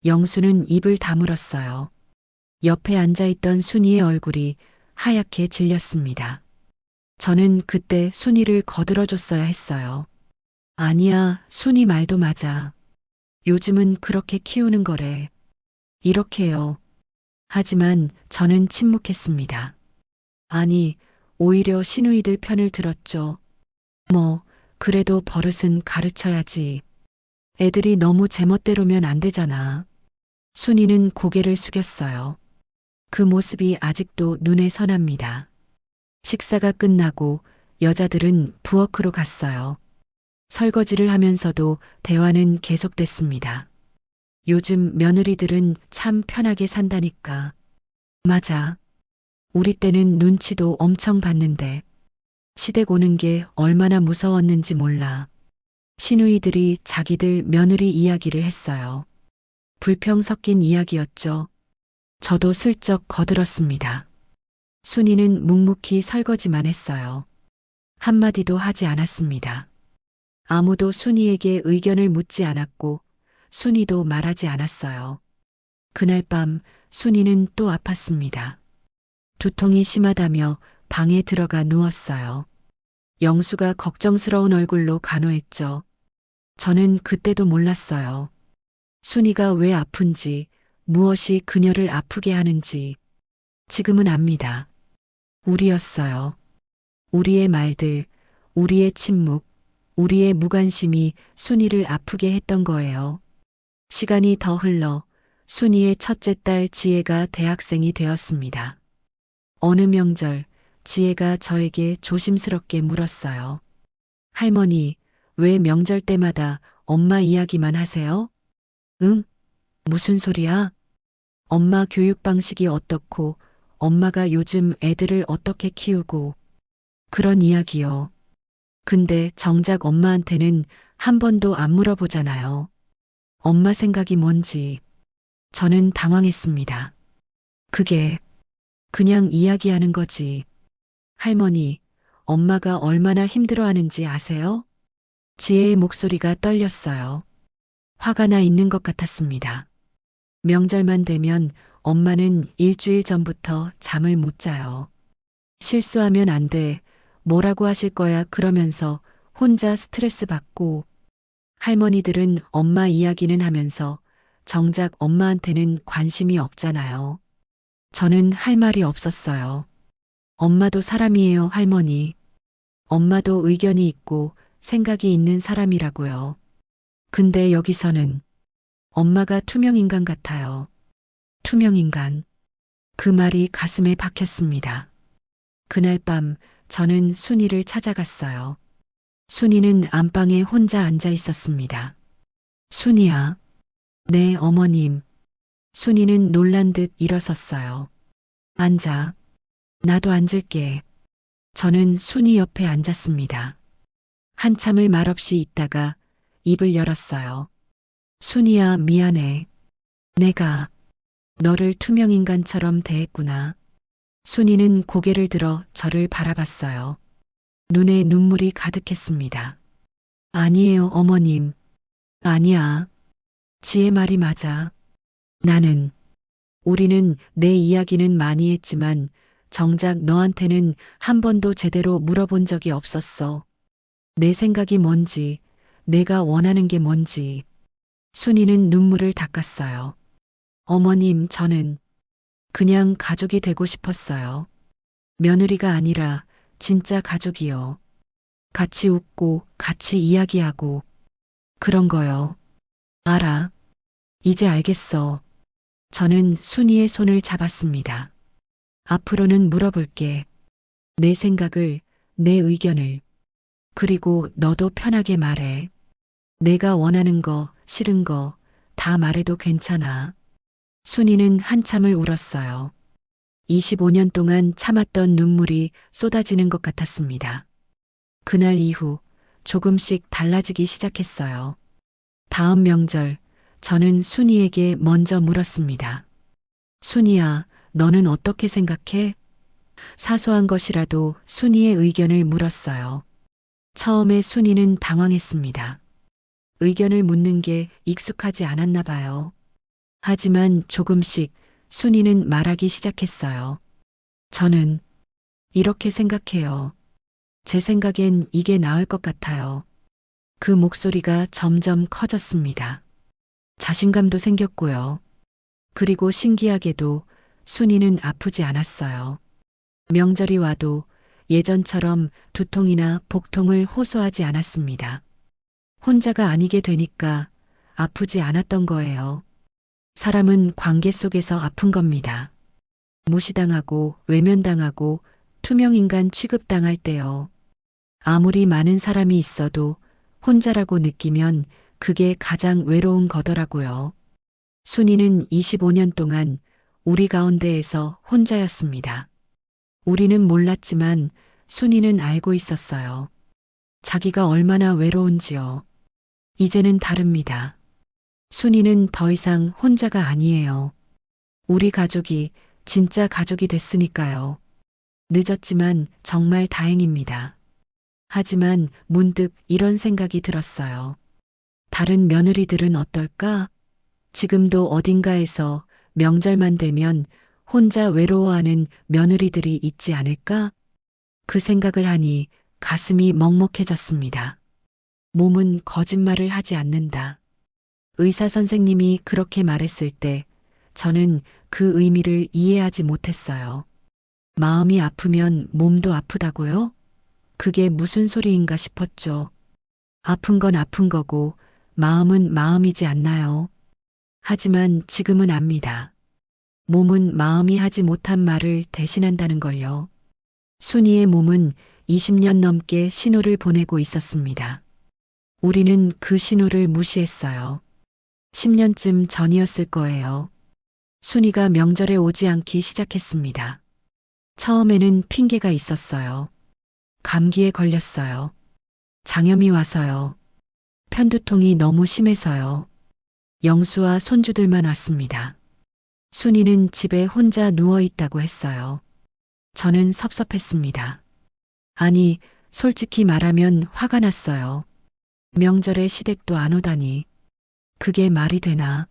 영수는 입을 다물었어요. 옆에 앉아있던 순이의 얼굴이 하얗게 질렸습니다. 저는 그때 순이를 거들어줬어야 했어요. 아니야, 순이 말도 맞아. 요즘은 그렇게 키우는 거래. 이렇게요. 하지만 저는 침묵했습니다. 아니, 오히려 시누이들 편을 들었죠. 뭐, 그래도 버릇은 가르쳐야지. 애들이 너무 제멋대로면 안 되잖아. 순이는 고개를 숙였어요. 그 모습이 아직도 눈에 선합니다. 식사가 끝나고 여자들은 부엌으로 갔어요. 설거지를 하면서도 대화는 계속됐습니다. 요즘 며느리들은 참 편하게 산다니까. 맞아. 우리 때는 눈치도 엄청 봤는데 시댁 오는 게 얼마나 무서웠는지 몰라. 시누이들이 자기들 며느리 이야기를 했어요. 불평 섞인 이야기였죠. 저도 슬쩍 거들었습니다. 순이는 묵묵히 설거지만 했어요. 한마디도 하지 않았습니다. 아무도 순이에게 의견을 묻지 않았고 순이도 말하지 않았어요. 그날 밤 순이는 또 아팠습니다. 두통이 심하다며 방에 들어가 누웠어요. 영수가 걱정스러운 얼굴로 간호했죠. 저는 그때도 몰랐어요. 순이가 왜 아픈지, 무엇이 그녀를 아프게 하는지. 지금은 압니다. 우리였어요. 우리의 말들, 우리의 침묵, 우리의 무관심이 순이를 아프게 했던 거예요. 시간이 더 흘러 순이의 첫째 딸 지혜가 대학생이 되었습니다. 어느 명절 지혜가 저에게 조심스럽게 물었어요. 할머니, 왜 명절 때마다 엄마 이야기만 하세요? 응? 무슨 소리야? 엄마 교육 방식이 어떻고, 엄마가 요즘 애들을 어떻게 키우고, 그런 이야기요. 근데 정작 엄마한테는 한 번도 안 물어보잖아요. 엄마 생각이 뭔지. 저는 당황했습니다. 그게 그냥 이야기하는 거지. 할머니, 엄마가 얼마나 힘들어하는지 아세요? 지혜의 목소리가 떨렸어요. 화가 나 있는 것 같았습니다. 명절만 되면 엄마는 일주일 전부터 잠을 못 자요. 실수하면 안 돼. 뭐라고 하실 거야 그러면서 혼자 스트레스 받고, 할머니들은 엄마 이야기는 하면서 정작 엄마한테는 관심이 없잖아요. 저는 할 말이 없었어요. 엄마도 사람이에요, 할머니. 엄마도 의견이 있고 생각이 있는 사람이라고요. 근데 여기서는 엄마가 투명인간 같아요. 투명인간. 그 말이 가슴에 박혔습니다. 그날 밤 저는 순이를 찾아갔어요. 순이는 안방에 혼자 앉아 있었습니다. 순이야. 네, 어머님. 순이는 놀란 듯 일어섰어요. 앉아. 나도 앉을게. 저는 순이 옆에 앉았습니다. 한참을 말없이 있다가 입을 열었어요. 순이야, 미안해. 내가 너를 투명인간처럼 대했구나. 순이는 고개를 들어 저를 바라봤어요. 눈에 눈물이 가득했습니다. 아니에요, 어머님. 아니야. 지혜 말이 맞아. 우리는 내 이야기는 많이 했지만 정작 너한테는 한 번도 제대로 물어본 적이 없었어. 내 생각이 뭔지, 내가 원하는 게 뭔지. 순이는 눈물을 닦았어요. 어머님, 저는 그냥 가족이 되고 싶었어요. 며느리가 아니라 진짜 가족이요. 같이 웃고, 같이 이야기하고, 그런 거요. 알아. 이제 알겠어. 저는 순이의 손을 잡았습니다. 앞으로는 물어볼게. 내 생각을, 내 의견을. 그리고 너도 편하게 말해. 내가 원하는 거, 싫은 거, 다 말해도 괜찮아. 순이는 한참을 울었어요. 25년 동안 참았던 눈물이 쏟아지는 것 같았습니다. 그날 이후 조금씩 달라지기 시작했어요. 다음 명절, 저는 순이에게 먼저 물었습니다. 순이야, 너는 어떻게 생각해? 사소한 것이라도 순이의 의견을 물었어요. 처음에 순이는 당황했습니다. 의견을 묻는 게 익숙하지 않았나 봐요. 하지만 조금씩 순이는 말하기 시작했어요. 저는 이렇게 생각해요. 제 생각엔 이게 나을 것 같아요. 그 목소리가 점점 커졌습니다. 자신감도 생겼고요. 그리고 신기하게도 순이는 아프지 않았어요. 명절이 와도 예전처럼 두통이나 복통을 호소하지 않았습니다. 혼자가 아니게 되니까 아프지 않았던 거예요. 사람은 관계 속에서 아픈 겁니다. 무시당하고 외면당하고 투명인간 취급당할 때요. 아무리 많은 사람이 있어도 혼자라고 느끼면 그게 가장 외로운 거더라고요. 순이는 25년 동안 우리 가운데에서 혼자였습니다. 우리는 몰랐지만 순이는 알고 있었어요. 자기가 얼마나 외로운지요. 이제는 다릅니다. 순이는 더 이상 혼자가 아니에요. 우리 가족이 진짜 가족이 됐으니까요. 늦었지만 정말 다행입니다. 하지만 문득 이런 생각이 들었어요. 다른 며느리들은 어떨까? 지금도 어딘가에서 명절만 되면 혼자 외로워하는 며느리들이 있지 않을까? 그 생각을 하니 가슴이 먹먹해졌습니다. 몸은 거짓말을 하지 않는다. 의사 선생님이 그렇게 말했을 때 저는 그 의미를 이해하지 못했어요. 마음이 아프면 몸도 아프다고요? 그게 무슨 소리인가 싶었죠. 아픈 건 아픈 거고 마음은 마음이지 않나요? 하지만 지금은 압니다. 몸은 마음이 하지 못한 말을 대신한다는 걸요. 순이의 몸은 20년 넘게 신호를 보내고 있었습니다. 우리는 그 신호를 무시했어요. 10년쯤 전이었을 거예요. 순이가 명절에 오지 않기 시작했습니다. 처음에는 핑계가 있었어요. 감기에 걸렸어요. 장염이 와서요. 편두통이 너무 심해서요. 영수와 손주들만 왔습니다. 순이는 집에 혼자 누워 있다고 했어요. 저는 섭섭했습니다. 아니, 솔직히 말하면 화가 났어요. 명절에 시댁도 안 오다니. 그게 말이 되나?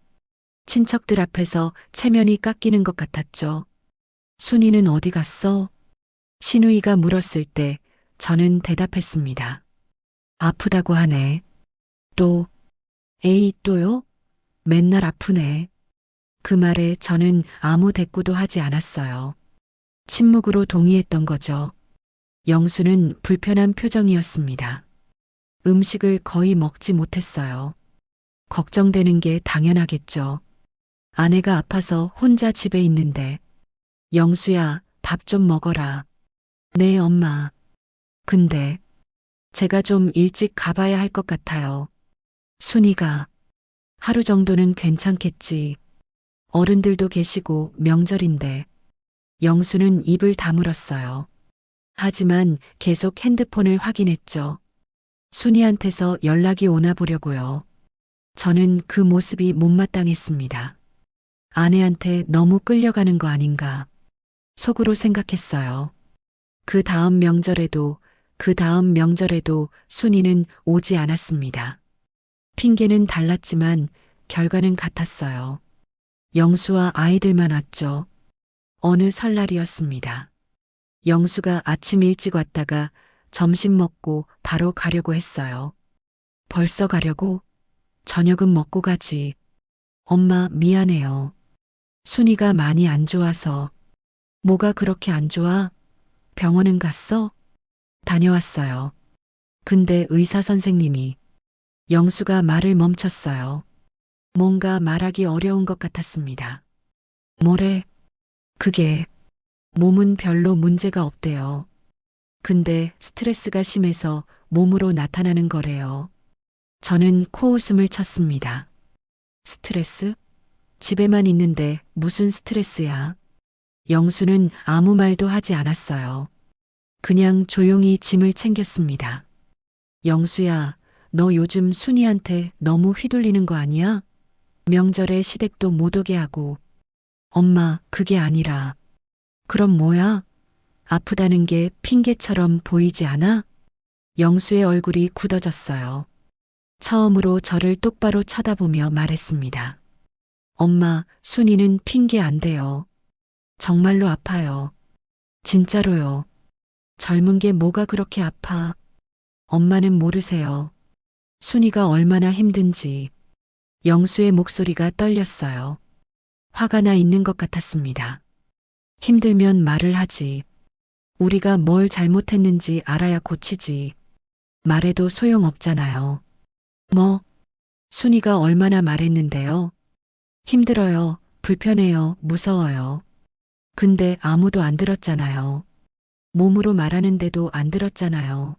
친척들 앞에서 체면이 깎이는 것 같았죠. 순이는 어디 갔어? 신우이가 물었을 때 저는 대답했습니다. 아프다고 하네. 또, 에이 또요? 맨날 아프네. 그 말에 저는 아무 대꾸도 하지 않았어요. 침묵으로 동의했던 거죠. 영수는 불편한 표정이었습니다. 음식을 거의 먹지 못했어요. 걱정되는 게 당연하겠죠. 아내가 아파서 혼자 집에 있는데. 영수야, 밥 좀 먹어라. 네, 엄마. 근데 제가 좀 일찍 가봐야 할 것 같아요. 순이가 하루 정도는 괜찮겠지. 어른들도 계시고 명절인데. 영수는 입을 다물었어요. 하지만 계속 핸드폰을 확인했죠. 순이한테서 연락이 오나 보려고요. 저는 그 모습이 못마땅했습니다. 아내한테 너무 끌려가는 거 아닌가. 속으로 생각했어요. 그 다음 명절에도 순이는 오지 않았습니다. 핑계는 달랐지만 결과는 같았어요. 영수와 아이들만 왔죠. 어느 설날이었습니다. 영수가 아침 일찍 왔다가 점심 먹고 바로 가려고 했어요. 벌써 가려고? 저녁은 먹고 가지. 엄마 미안해요. 순이가 많이 안 좋아서. 뭐가 그렇게 안 좋아? 병원은 갔어? 다녀왔어요. 근데 의사 선생님이. 영수가 말을 멈췄어요. 뭔가 말하기 어려운 것 같았습니다. 뭐래? 그게 몸은 별로 문제가 없대요. 근데 스트레스가 심해서 몸으로 나타나는 거래요. 저는 코웃음을 쳤습니다. 스트레스? 집에만 있는데 무슨 스트레스야? 영수는 아무 말도 하지 않았어요. 그냥 조용히 짐을 챙겼습니다. 영수야, 너 요즘 순이한테 너무 휘둘리는 거 아니야? 명절에 시댁도 못 오게 하고. 엄마, 그게 아니라. 그럼 뭐야? 아프다는 게 핑계처럼 보이지 않아? 영수의 얼굴이 굳어졌어요. 처음으로 저를 똑바로 쳐다보며 말했습니다. 엄마, 순이는 핑계 안 돼요. 정말로 아파요. 진짜로요. 젊은 게 뭐가 그렇게 아파? 엄마는 모르세요. 순이가 얼마나 힘든지. 영수의 목소리가 떨렸어요. 화가 나 있는 것 같았습니다. 힘들면 말을 하지. 우리가 뭘 잘못했는지 알아야 고치지. 말해도 소용없잖아요. 뭐? 순이가 얼마나 말했는데요. 힘들어요, 불편해요, 무서워요. 근데 아무도 안 들었잖아요. 몸으로 말하는데도 안 들었잖아요.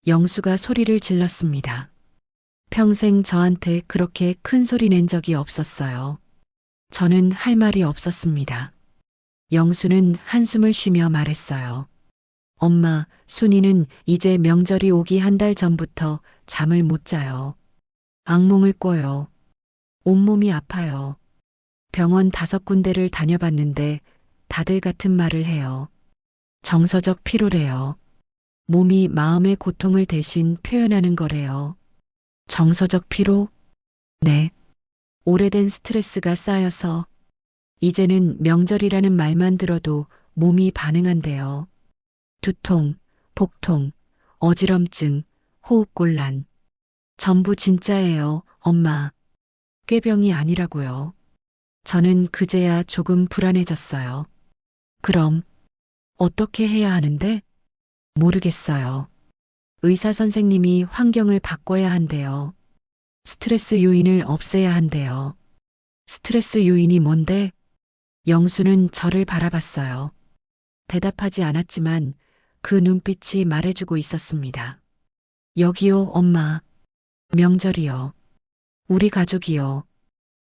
영수가 소리를 질렀습니다. 평생 저한테 그렇게 큰 소리 낸 적이 없었어요. 저는 할 말이 없었습니다. 영수는 한숨을 쉬며 말했어요. 엄마, 순이는 이제 명절이 오기 한 달 전부터 잠을 못 자요. 악몽을 꿔요. 온몸이 아파요. 병원 5군데를 다녀봤는데 다들 같은 말을 해요. 정서적 피로래요. 몸이 마음의 고통을 대신 표현하는 거래요. 정서적 피로? 네. 오래된 스트레스가 쌓여서 이제는 명절이라는 말만 들어도 몸이 반응한대요. 두통, 복통, 어지럼증, 호흡곤란. 전부 진짜예요, 엄마. 꾀병이 아니라고요. 저는 그제야 조금 불안해졌어요. 그럼 어떻게 해야 하는데? 모르겠어요. 의사 선생님이 환경을 바꿔야 한대요. 스트레스 요인을 없애야 한대요. 스트레스 요인이 뭔데? 영수는 저를 바라봤어요. 대답하지 않았지만 그 눈빛이 말해주고 있었습니다. 여기요, 엄마. 명절이요. 우리 가족이요.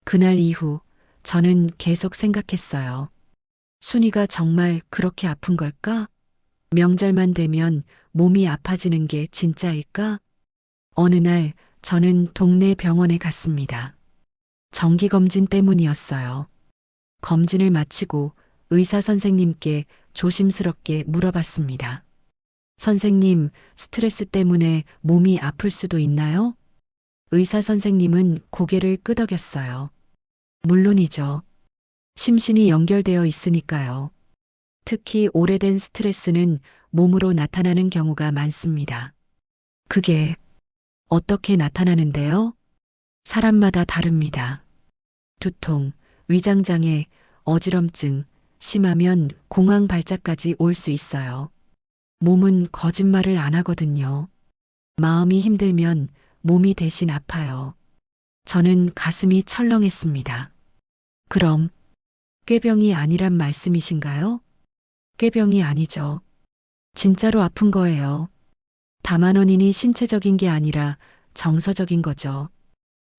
그날 이후 저는 계속 생각했어요. 순이가 정말 그렇게 아픈 걸까? 명절만 되면 몸이 아파지는 게 진짜일까? 어느 날 저는 동네 병원에 갔습니다. 정기검진 때문이었어요. 검진을 마치고 의사 선생님께 조심스럽게 물어봤습니다. 선생님, 스트레스 때문에 몸이 아플 수도 있나요? 의사 선생님은 고개를 끄덕였어요. 물론이죠. 심신이 연결되어 있으니까요. 특히 오래된 스트레스는 몸으로 나타나는 경우가 많습니다. 그게 어떻게 나타나는데요? 사람마다 다릅니다. 두통, 위장장애, 어지럼증, 심하면 공황 발작까지 올 수 있어요. 몸은 거짓말을 안 하거든요. 마음이 힘들면 몸이 대신 아파요. 저는 가슴이 철렁했습니다. 그럼 꾀병이 아니란 말씀이신가요? 꾀병이 아니죠. 진짜로 아픈 거예요. 다만 원인이 신체적인 게 아니라 정서적인 거죠.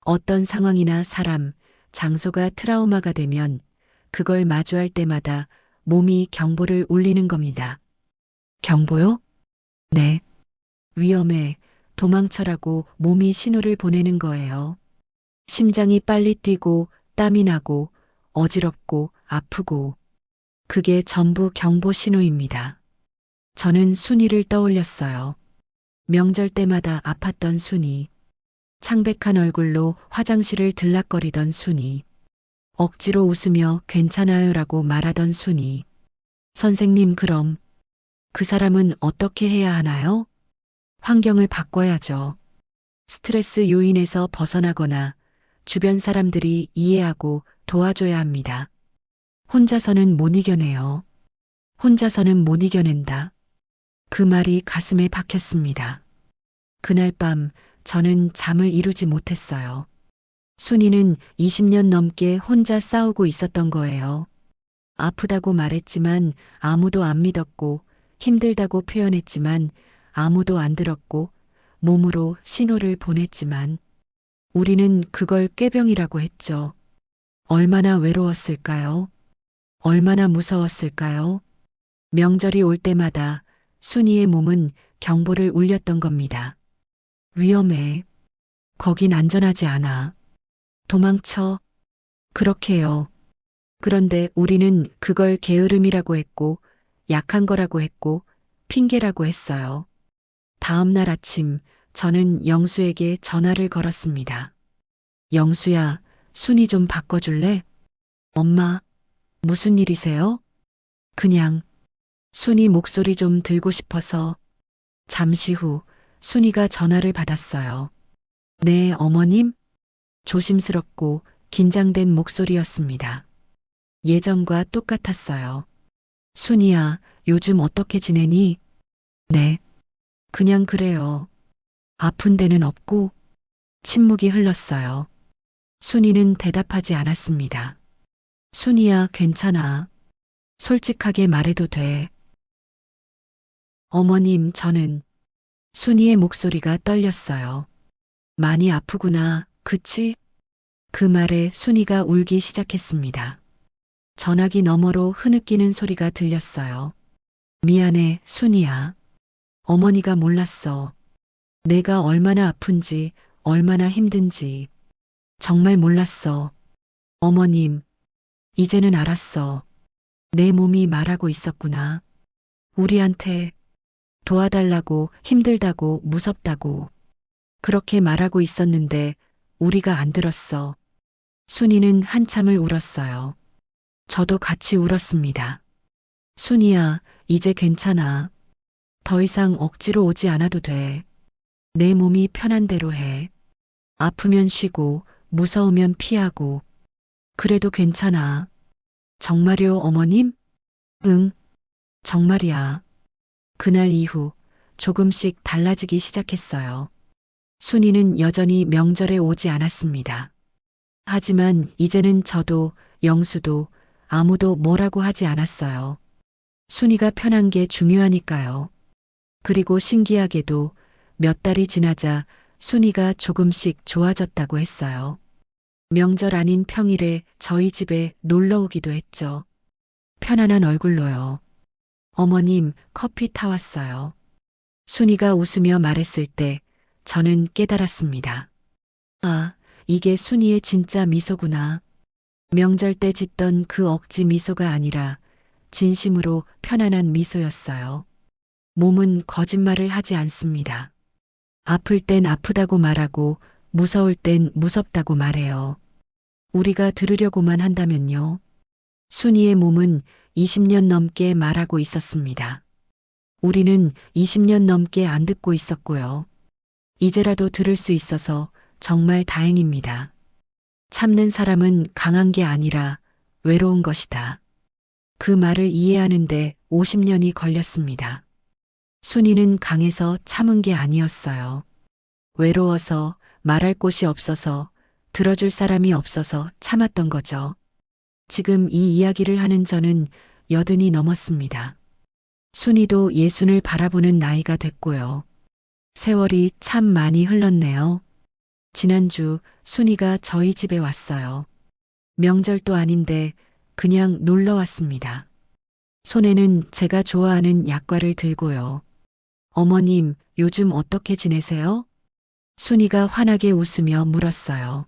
어떤 상황이나 사람, 장소가 트라우마가 되면 그걸 마주할 때마다 몸이 경보를 울리는 겁니다. 경보요? 네. 위험해, 도망쳐라고 몸이 신호를 보내는 거예요. 심장이 빨리 뛰고 땀이 나고 어지럽고 아프고 그게 전부 경보 신호입니다. 저는 순이를 떠올렸어요. 명절 때마다 아팠던 순이, 창백한 얼굴로 화장실을 들락거리던 순이, 억지로 웃으며 괜찮아요라고 말하던 순이. 선생님, 그럼 그 사람은 어떻게 해야 하나요? 환경을 바꿔야죠. 스트레스 요인에서 벗어나거나 주변 사람들이 이해하고 도와줘야 합니다. 혼자서는 못 이겨내요. 혼자서는 못 이겨낸다. 그 말이 가슴에 박혔습니다. 그날 밤 저는 잠을 이루지 못했어요. 순이는 20년 넘게 혼자 싸우고 있었던 거예요. 아프다고 말했지만 아무도 안 믿었고, 힘들다고 표현했지만 아무도 안 들었고, 몸으로 신호를 보냈지만 우리는 그걸 꾀병이라고 했죠. 얼마나 외로웠을까요? 얼마나 무서웠을까요? 명절이 올 때마다 순이의 몸은 경보를 울렸던 겁니다. 위험해. 거긴 안전하지 않아. 도망쳐. 그렇게요. 그런데 우리는 그걸 게으름이라고 했고, 약한 거라고 했고, 핑계라고 했어요. 다음 날 아침, 저는 영수에게 전화를 걸었습니다. 영수야, 순이 좀 바꿔줄래? 엄마, 무슨 일이세요? 그냥, 순이 목소리 좀 들고 싶어서. 잠시 후, 순이가 전화를 받았어요. 네, 어머님? 조심스럽고 긴장된 목소리였습니다. 예전과 똑같았어요. 순이야, 요즘 어떻게 지내니? 네. 그냥 그래요. 아픈 데는 없고? 침묵이 흘렀어요. 순이는 대답하지 않았습니다. 순이야, 괜찮아. 솔직하게 말해도 돼. 어머님, 저는 순이의 목소리가 떨렸어요. 많이 아프구나, 그치? 그 말에 순이가 울기 시작했습니다. 전화기 너머로 흐느끼는 소리가 들렸어요. 미안해, 순이야. 어머니가 몰랐어. 내가 얼마나 아픈지, 얼마나 힘든지. 정말 몰랐어. 어머님, 이제는 알았어. 내 몸이 말하고 있었구나. 우리한테 도와달라고, 힘들다고, 무섭다고. 그렇게 말하고 있었는데 우리가 안 들었어. 순이는 한참을 울었어요. 저도 같이 울었습니다. 순이야, 이제 괜찮아. 더 이상 억지로 오지 않아도 돼. 내 몸이 편한 대로 해. 아프면 쉬고, 무서우면 피하고. 그래도 괜찮아. 정말요, 어머님? 응, 정말이야. 그날 이후 조금씩 달라지기 시작했어요. 순이는 여전히 명절에 오지 않았습니다. 하지만 이제는 저도, 영수도, 아무도 뭐라고 하지 않았어요. 순이가 편한 게 중요하니까요. 그리고 신기하게도 몇 달이 지나자 순이가 조금씩 좋아졌다고 했어요. 명절 아닌 평일에 저희 집에 놀러 오기도 했죠. 편안한 얼굴로요. 어머님, 커피 타왔어요. 순이가 웃으며 말했을 때 저는 깨달았습니다. 아, 이게 순이의 진짜 미소구나. 명절 때 짓던 그 억지 미소가 아니라 진심으로 편안한 미소였어요. 몸은 거짓말을 하지 않습니다. 아플 땐 아프다고 말하고 무서울 땐 무섭다고 말해요. 우리가 들으려고만 한다면요. 순이의 몸은 20년 넘게 말하고 있었습니다. 우리는 20년 넘게 안 듣고 있었고요. 이제라도 들을 수 있어서 정말 다행입니다. 참는 사람은 강한 게 아니라 외로운 것이다. 그 말을 이해하는데 50년이 걸렸습니다. 순이는 강해서 참은 게 아니었어요. 외로워서 말할 곳이 없어서 들어줄 사람이 없어서 참았던 거죠. 지금 이 이야기를 하는 저는 80이 넘었습니다. 순이도 예순을 바라보는 나이가 됐고요. 세월이 참 많이 흘렀네요. 지난주 순이가 저희 집에 왔어요. 명절도 아닌데 그냥 놀러 왔습니다. 손에는 제가 좋아하는 약과를 들고요. 어머님, 요즘 어떻게 지내세요? 순이가 환하게 웃으며 물었어요.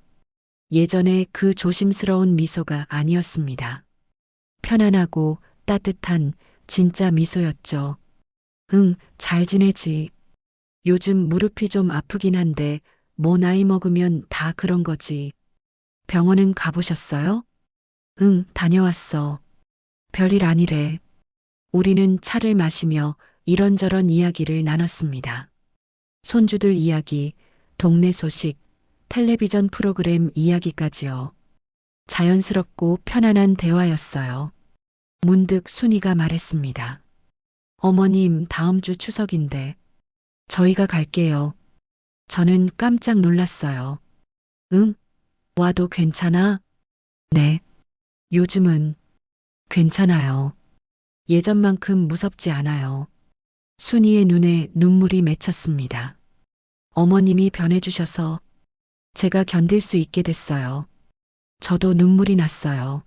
예전에 그 조심스러운 미소가 아니었습니다. 편안하고 따뜻한 진짜 미소였죠. 응, 잘 지내지. 요즘 무릎이 좀 아프긴 한데 뭐 나이 먹으면 다 그런 거지. 병원은 가보셨어요? 응, 다녀왔어. 별일 아니래. 우리는 차를 마시며 이런저런 이야기를 나눴습니다. 손주들 이야기, 동네 소식, 텔레비전 프로그램 이야기까지요. 자연스럽고 편안한 대화였어요. 문득 순이가 말했습니다. 어머님, 다음 주 추석인데 저희가 갈게요. 저는 깜짝 놀랐어요. 응? 와도 괜찮아? 네. 요즘은 괜찮아요. 예전만큼 무섭지 않아요. 순이의 눈에 눈물이 맺혔습니다. 어머님이 변해주셔서 제가 견딜 수 있게 됐어요. 저도 눈물이 났어요.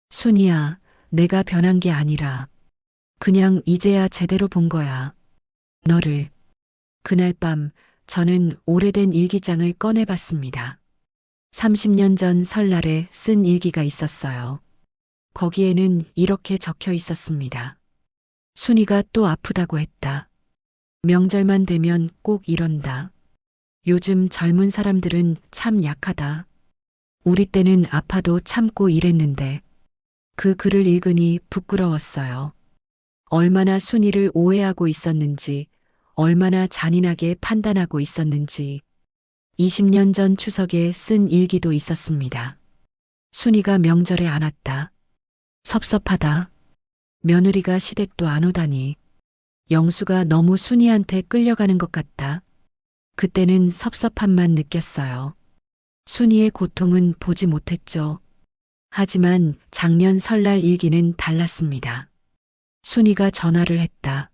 순이야, 내가 변한 게 아니라 그냥 이제야 제대로 본 거야. 너를. 그날 밤 저는 오래된 일기장을 꺼내봤습니다. 30년 전 설날에 쓴 일기가 있었어요. 거기에는 이렇게 적혀 있었습니다. 순이가 또 아프다고 했다. 명절만 되면 꼭 이런다. 요즘 젊은 사람들은 참 약하다. 우리 때는 아파도 참고 일했는데 그 글을 읽으니 부끄러웠어요. 얼마나 순이를 오해하고 있었는지, 얼마나 잔인하게 판단하고 있었는지. 20년 전 추석에 쓴 일기도 있었습니다. 순이가 명절에 안 왔다. 섭섭하다. 며느리가 시댁도 안 오다니. 영수가 너무 순이한테 끌려가는 것 같다. 그때는 섭섭함만 느꼈어요. 순이의 고통은 보지 못했죠. 하지만 작년 설날 일기는 달랐습니다. 순이가 전화를 했다.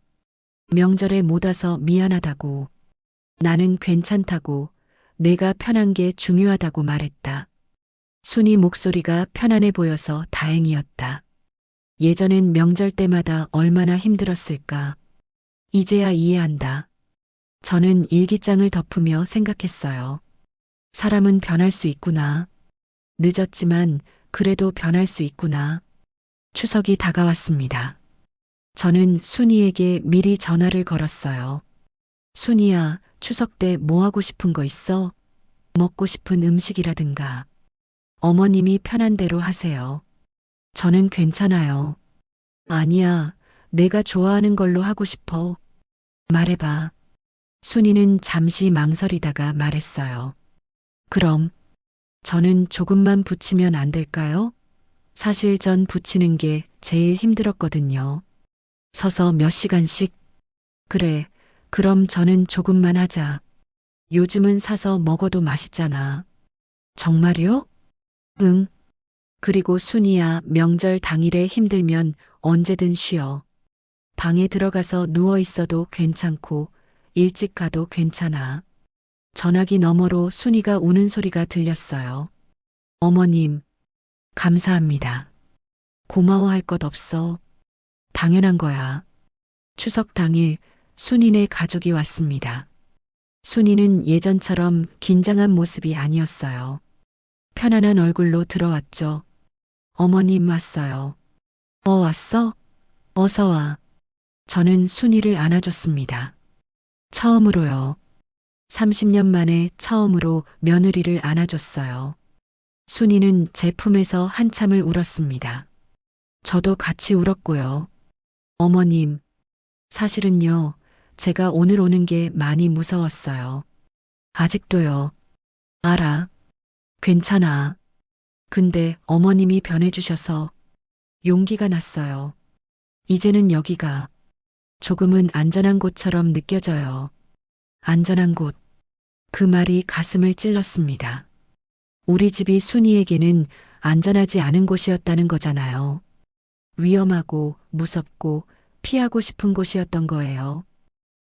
명절에 못 와서 미안하다고. 나는 괜찮다고. 내가 편한 게 중요하다고 말했다. 순이 목소리가 편안해 보여서 다행이었다. 예전엔 명절 때마다 얼마나 힘들었을까. 이제야 이해한다. 저는 일기장을 덮으며 생각했어요. 사람은 변할 수 있구나. 늦었지만 그래도 변할 수 있구나. 추석이 다가왔습니다. 저는 순이에게 미리 전화를 걸었어요. 순이야, 추석 때 뭐 하고 싶은 거 있어? 먹고 싶은 음식이라든가. 어머님이 편한 대로 하세요. 저는 괜찮아요. 아니야, 내가 좋아하는 걸로 하고 싶어. 말해봐. 순이는 잠시 망설이다가 말했어요. 그럼, 저는 조금만 붙이면 안 될까요? 사실 전 붙이는 게 제일 힘들었거든요. 서서 몇 시간씩. 그래, 그럼 저는 조금만 하자. 요즘은 사서 먹어도 맛있잖아. 정말요? 응. 그리고 순이야, 명절 당일에 힘들면 언제든 쉬어. 방에 들어가서 누워 있어도 괜찮고 일찍 가도 괜찮아. 전화기 너머로 순이가 우는 소리가 들렸어요. 어머님, 감사합니다. 고마워할 것 없어. 당연한 거야. 추석 당일 순이네 가족이 왔습니다. 순이는 예전처럼 긴장한 모습이 아니었어요. 편안한 얼굴로 들어왔죠. 어머님 왔어요. 왔어? 어서 와. 저는 순이를 안아줬습니다. 처음으로요. 30년 만에 처음으로 며느리를 안아줬어요. 순이는 제 품에서 한참을 울었습니다. 저도 같이 울었고요. 어머님, 사실은요, 제가 오늘 오는 게 많이 무서웠어요. 아직도요. 알아. 괜찮아. 근데 어머님이 변해주셔서 용기가 났어요. 이제는 여기가 조금은 안전한 곳처럼 느껴져요. 안전한 곳. 그 말이 가슴을 찔렀습니다. 우리 집이 순이에게는 안전하지 않은 곳이었다는 거잖아요. 위험하고 무섭고 피하고 싶은 곳이었던 거예요.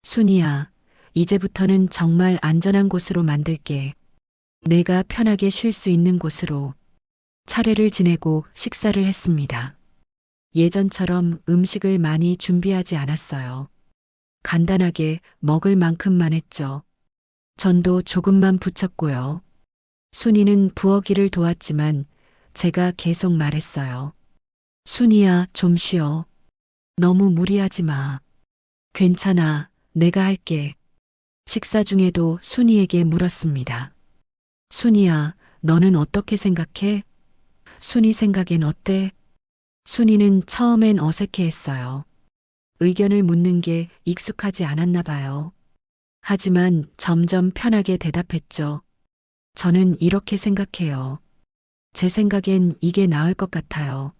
순이야, 이제부터는 정말 안전한 곳으로 만들게. 내가 편하게 쉴 수 있는 곳으로. 차례를 지내고 식사를 했습니다. 예전처럼 음식을 많이 준비하지 않았어요. 간단하게 먹을 만큼만 했죠. 전도 조금만 부쳤고요. 순이는 부엌일을 도왔지만 제가 계속 말했어요. 순이야, 좀 쉬어. 너무 무리하지 마. 괜찮아, 내가 할게. 식사 중에도 순이에게 물었습니다. 순이야, 너는 어떻게 생각해? 순이 생각엔 어때? 순이는 처음엔 어색해했어요. 의견을 묻는 게 익숙하지 않았나 봐요. 하지만 점점 편하게 대답했죠. 저는 이렇게 생각해요. 제 생각엔 이게 나을 것 같아요.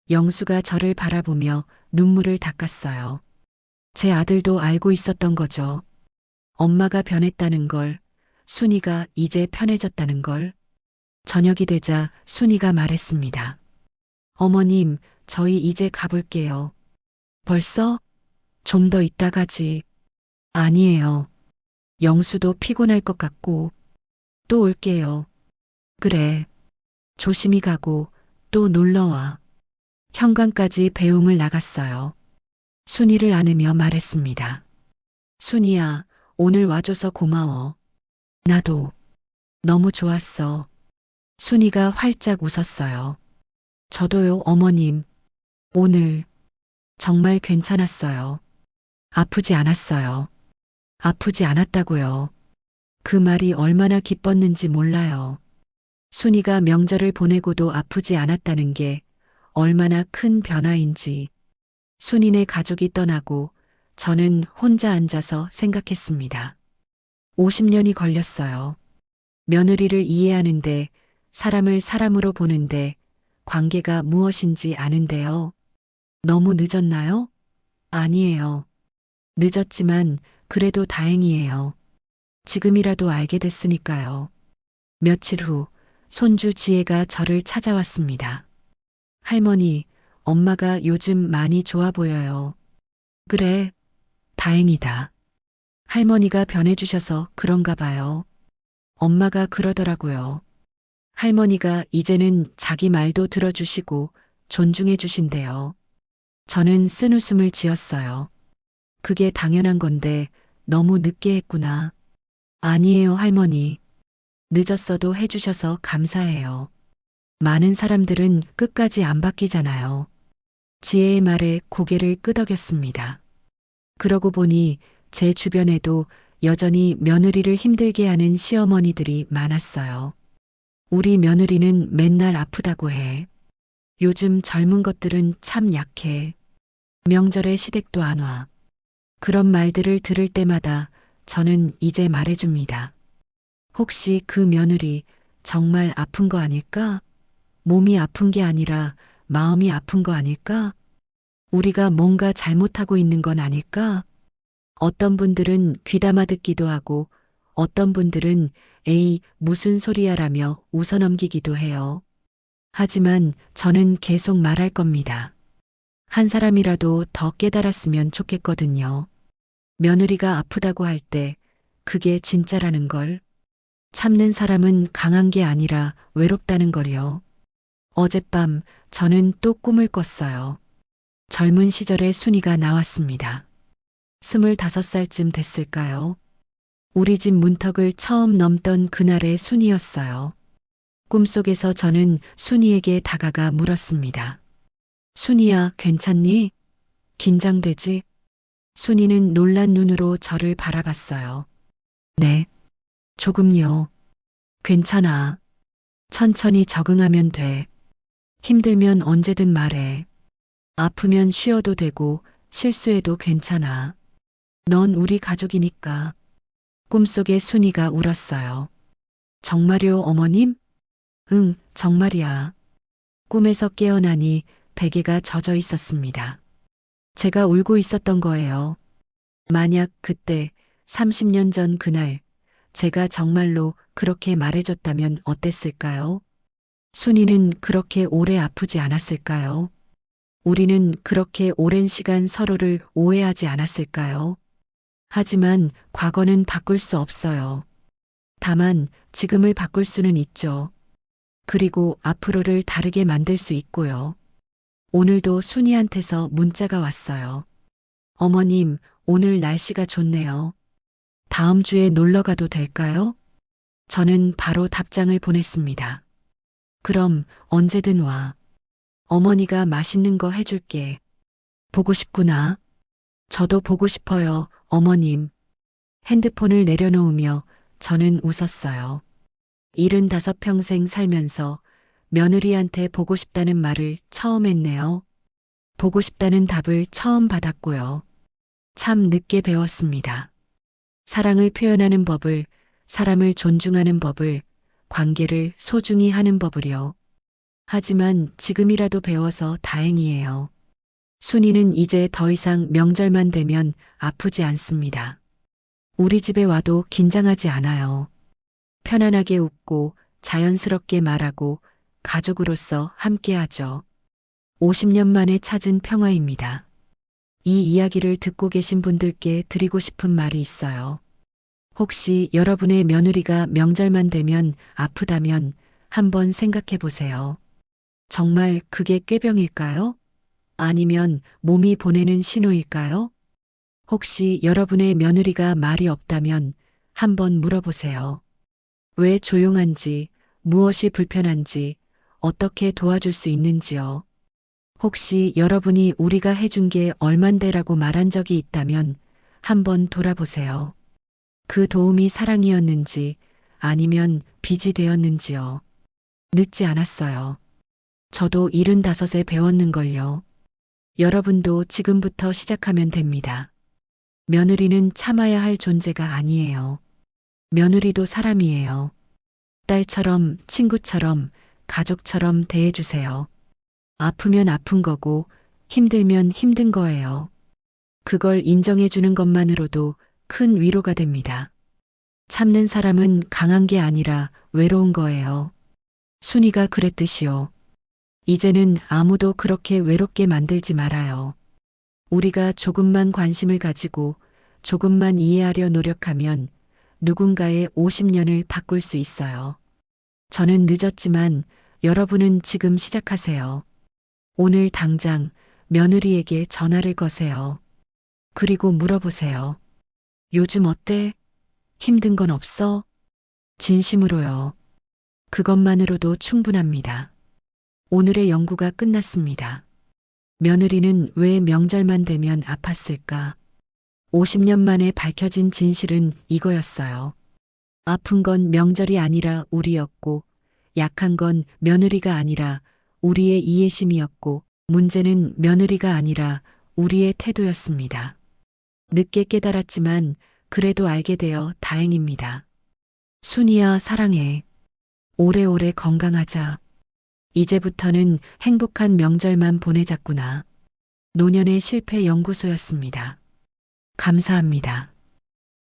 영수가 저를 바라보며 눈물을 닦았어요. 제 아들도 알고 있었던 거죠. 엄마가 변했다는 걸, 순이가 이제 편해졌다는 걸. 저녁이 되자 순이가 말했습니다. 어머님, 저희 이제 가볼게요. 벌써? 좀 더 있다 가지. 아니에요. 영수도 피곤할 것 같고, 또 올게요. 그래. 조심히 가고, 또 놀러와. 현관까지 배웅을 나갔어요. 순이를 안으며 말했습니다. 순이야, 오늘 와줘서 고마워. 나도. 너무 좋았어. 순이가 활짝 웃었어요. 저도요, 어머님. 오늘 정말 괜찮았어요. 아프지 않았어요. 아프지 않았다고요. 그 말이 얼마나 기뻤는지 몰라요. 순이가 명절을 보내고도 아프지 않았다는 게 얼마나 큰 변화인지. 순이네 가족이 떠나고 저는 혼자 앉아서 생각했습니다. 50년이 걸렸어요. 며느리를 이해하는데, 사람을 사람으로 보는데, 관계가 무엇인지 아는데요. 너무 늦었나요? 아니에요. 늦었지만 그래도 다행이에요. 지금이라도 알게 됐으니까요. 며칠 후 손주 지혜가 저를 찾아왔습니다. 할머니, 엄마가 요즘 많이 좋아 보여요. 그래, 다행이다. 할머니가 변해주셔서 그런가 봐요. 엄마가 그러더라고요. 할머니가 이제는 자기 말도 들어주시고 존중해 주신대요. 저는 쓴웃음을 지었어요. 그게 당연한 건데 너무 늦게 했구나. 아니에요, 할머니. 늦었어도 해주셔서 감사해요. 많은 사람들은 끝까지 안 바뀌잖아요. 지혜의 말에 고개를 끄덕였습니다. 그러고 보니 제 주변에도 여전히 며느리를 힘들게 하는 시어머니들이 많았어요. 우리 며느리는 맨날 아프다고 해. 요즘 젊은 것들은 참 약해. 명절에 시댁도 안 와. 그런 말들을 들을 때마다 저는 이제 말해줍니다. 혹시 그 며느리 정말 아픈 거 아닐까? 몸이 아픈 게 아니라 마음이 아픈 거 아닐까? 우리가 뭔가 잘못하고 있는 건 아닐까? 어떤 분들은 귀담아 듣기도 하고 어떤 분들은 에이, 무슨 소리야라며 웃어넘기기도 해요. 하지만 저는 계속 말할 겁니다. 한 사람이라도 더 깨달았으면 좋겠거든요. 며느리가 아프다고 할 때 그게 진짜라는 걸. 참는 사람은 강한 게 아니라 외롭다는 걸요. 어젯밤 저는 또 꿈을 꿨어요. 젊은 시절의 순이가 나왔습니다. 25살쯤 됐을까요? 우리 집 문턱을 처음 넘던 그날의 순이였어요. 꿈속에서 저는 순이에게 다가가 물었습니다. 순이야, 괜찮니? 긴장되지? 순이는 놀란 눈으로 저를 바라봤어요. 네, 조금요. 괜찮아. 천천히 적응하면 돼. 힘들면 언제든 말해. 아프면 쉬어도 되고 실수해도 괜찮아. 넌 우리 가족이니까. 꿈속에 순이가 울었어요. 정말요, 어머님? 응, 정말이야. 꿈에서 깨어나니 베개가 젖어 있었습니다. 제가 울고 있었던 거예요. 만약 그때 30년 전 그날 제가 정말로 그렇게 말해줬다면 어땠을까요? 순이는 그렇게 오래 아프지 않았을까요? 우리는 그렇게 오랜 시간 서로를 오해하지 않았을까요? 하지만 과거는 바꿀 수 없어요. 다만 지금을 바꿀 수는 있죠. 그리고 앞으로를 다르게 만들 수 있고요. 오늘도 순이한테서 문자가 왔어요. 어머님, 오늘 날씨가 좋네요. 다음 주에 놀러 가도 될까요? 저는 바로 답장을 보냈습니다. 그럼 언제든 와. 어머니가 맛있는 거 해줄게. 보고 싶구나. 저도 보고 싶어요, 어머님. 핸드폰을 내려놓으며 저는 웃었어요. 75평생 살면서 며느리한테 보고 싶다는 말을 처음 했네요. 보고 싶다는 답을 처음 받았고요. 참 늦게 배웠습니다. 사랑을 표현하는 법을, 사람을 존중하는 법을, 관계를 소중히 하는 법을요. 하지만 지금이라도 배워서 다행이에요. 순이는 이제 더 이상 명절만 되면 아프지 않습니다. 우리 집에 와도 긴장하지 않아요. 편안하게 웃고 자연스럽게 말하고 가족으로서 함께하죠. 50년 만에 찾은 평화입니다. 이 이야기를 듣고 계신 분들께 드리고 싶은 말이 있어요. 혹시 여러분의 며느리가 명절만 되면 아프다면 한번 생각해 보세요. 정말 그게 꾀병일까요? 아니면 몸이 보내는 신호일까요? 혹시 여러분의 며느리가 말이 없다면 한번 물어보세요. 왜 조용한지, 무엇이 불편한지, 어떻게 도와줄 수 있는지요. 혹시 여러분이 우리가 해준 게 얼만데라고 말한 적이 있다면 한번 돌아보세요. 그 도움이 사랑이었는지 아니면 빚이 되었는지요. 늦지 않았어요. 저도 75에 배웠는걸요. 여러분도 지금부터 시작하면 됩니다. 며느리는 참아야 할 존재가 아니에요. 며느리도 사람이에요. 딸처럼, 친구처럼, 가족처럼 대해주세요. 아프면 아픈 거고, 힘들면 힘든 거예요. 그걸 인정해주는 것만으로도 큰 위로가 됩니다. 참는 사람은 강한 게 아니라 외로운 거예요. 순이가 그랬듯이요. 이제는 아무도 그렇게 외롭게 만들지 말아요. 우리가 조금만 관심을 가지고 조금만 이해하려 노력하면 누군가의 50년을 바꿀 수 있어요. 저는 늦었지만 여러분은 지금 시작하세요. 오늘 당장 며느리에게 전화를 거세요. 그리고 물어보세요. 요즘 어때? 힘든 건 없어? 진심으로요. 그것만으로도 충분합니다. 오늘의 연구가 끝났습니다. 며느리는 왜 명절만 되면 아팠을까? 50년 만에 밝혀진 진실은 이거였어요. 아픈 건 명절이 아니라 우리였고, 약한 건 며느리가 아니라 우리의 이해심이었고, 문제는 며느리가 아니라 우리의 태도였습니다. 늦게 깨달았지만 그래도 알게 되어 다행입니다. 순이야, 사랑해. 오래오래 건강하자. 이제부터는 행복한 명절만 보내자꾸나. 노년의 실패 연구소였습니다. 감사합니다.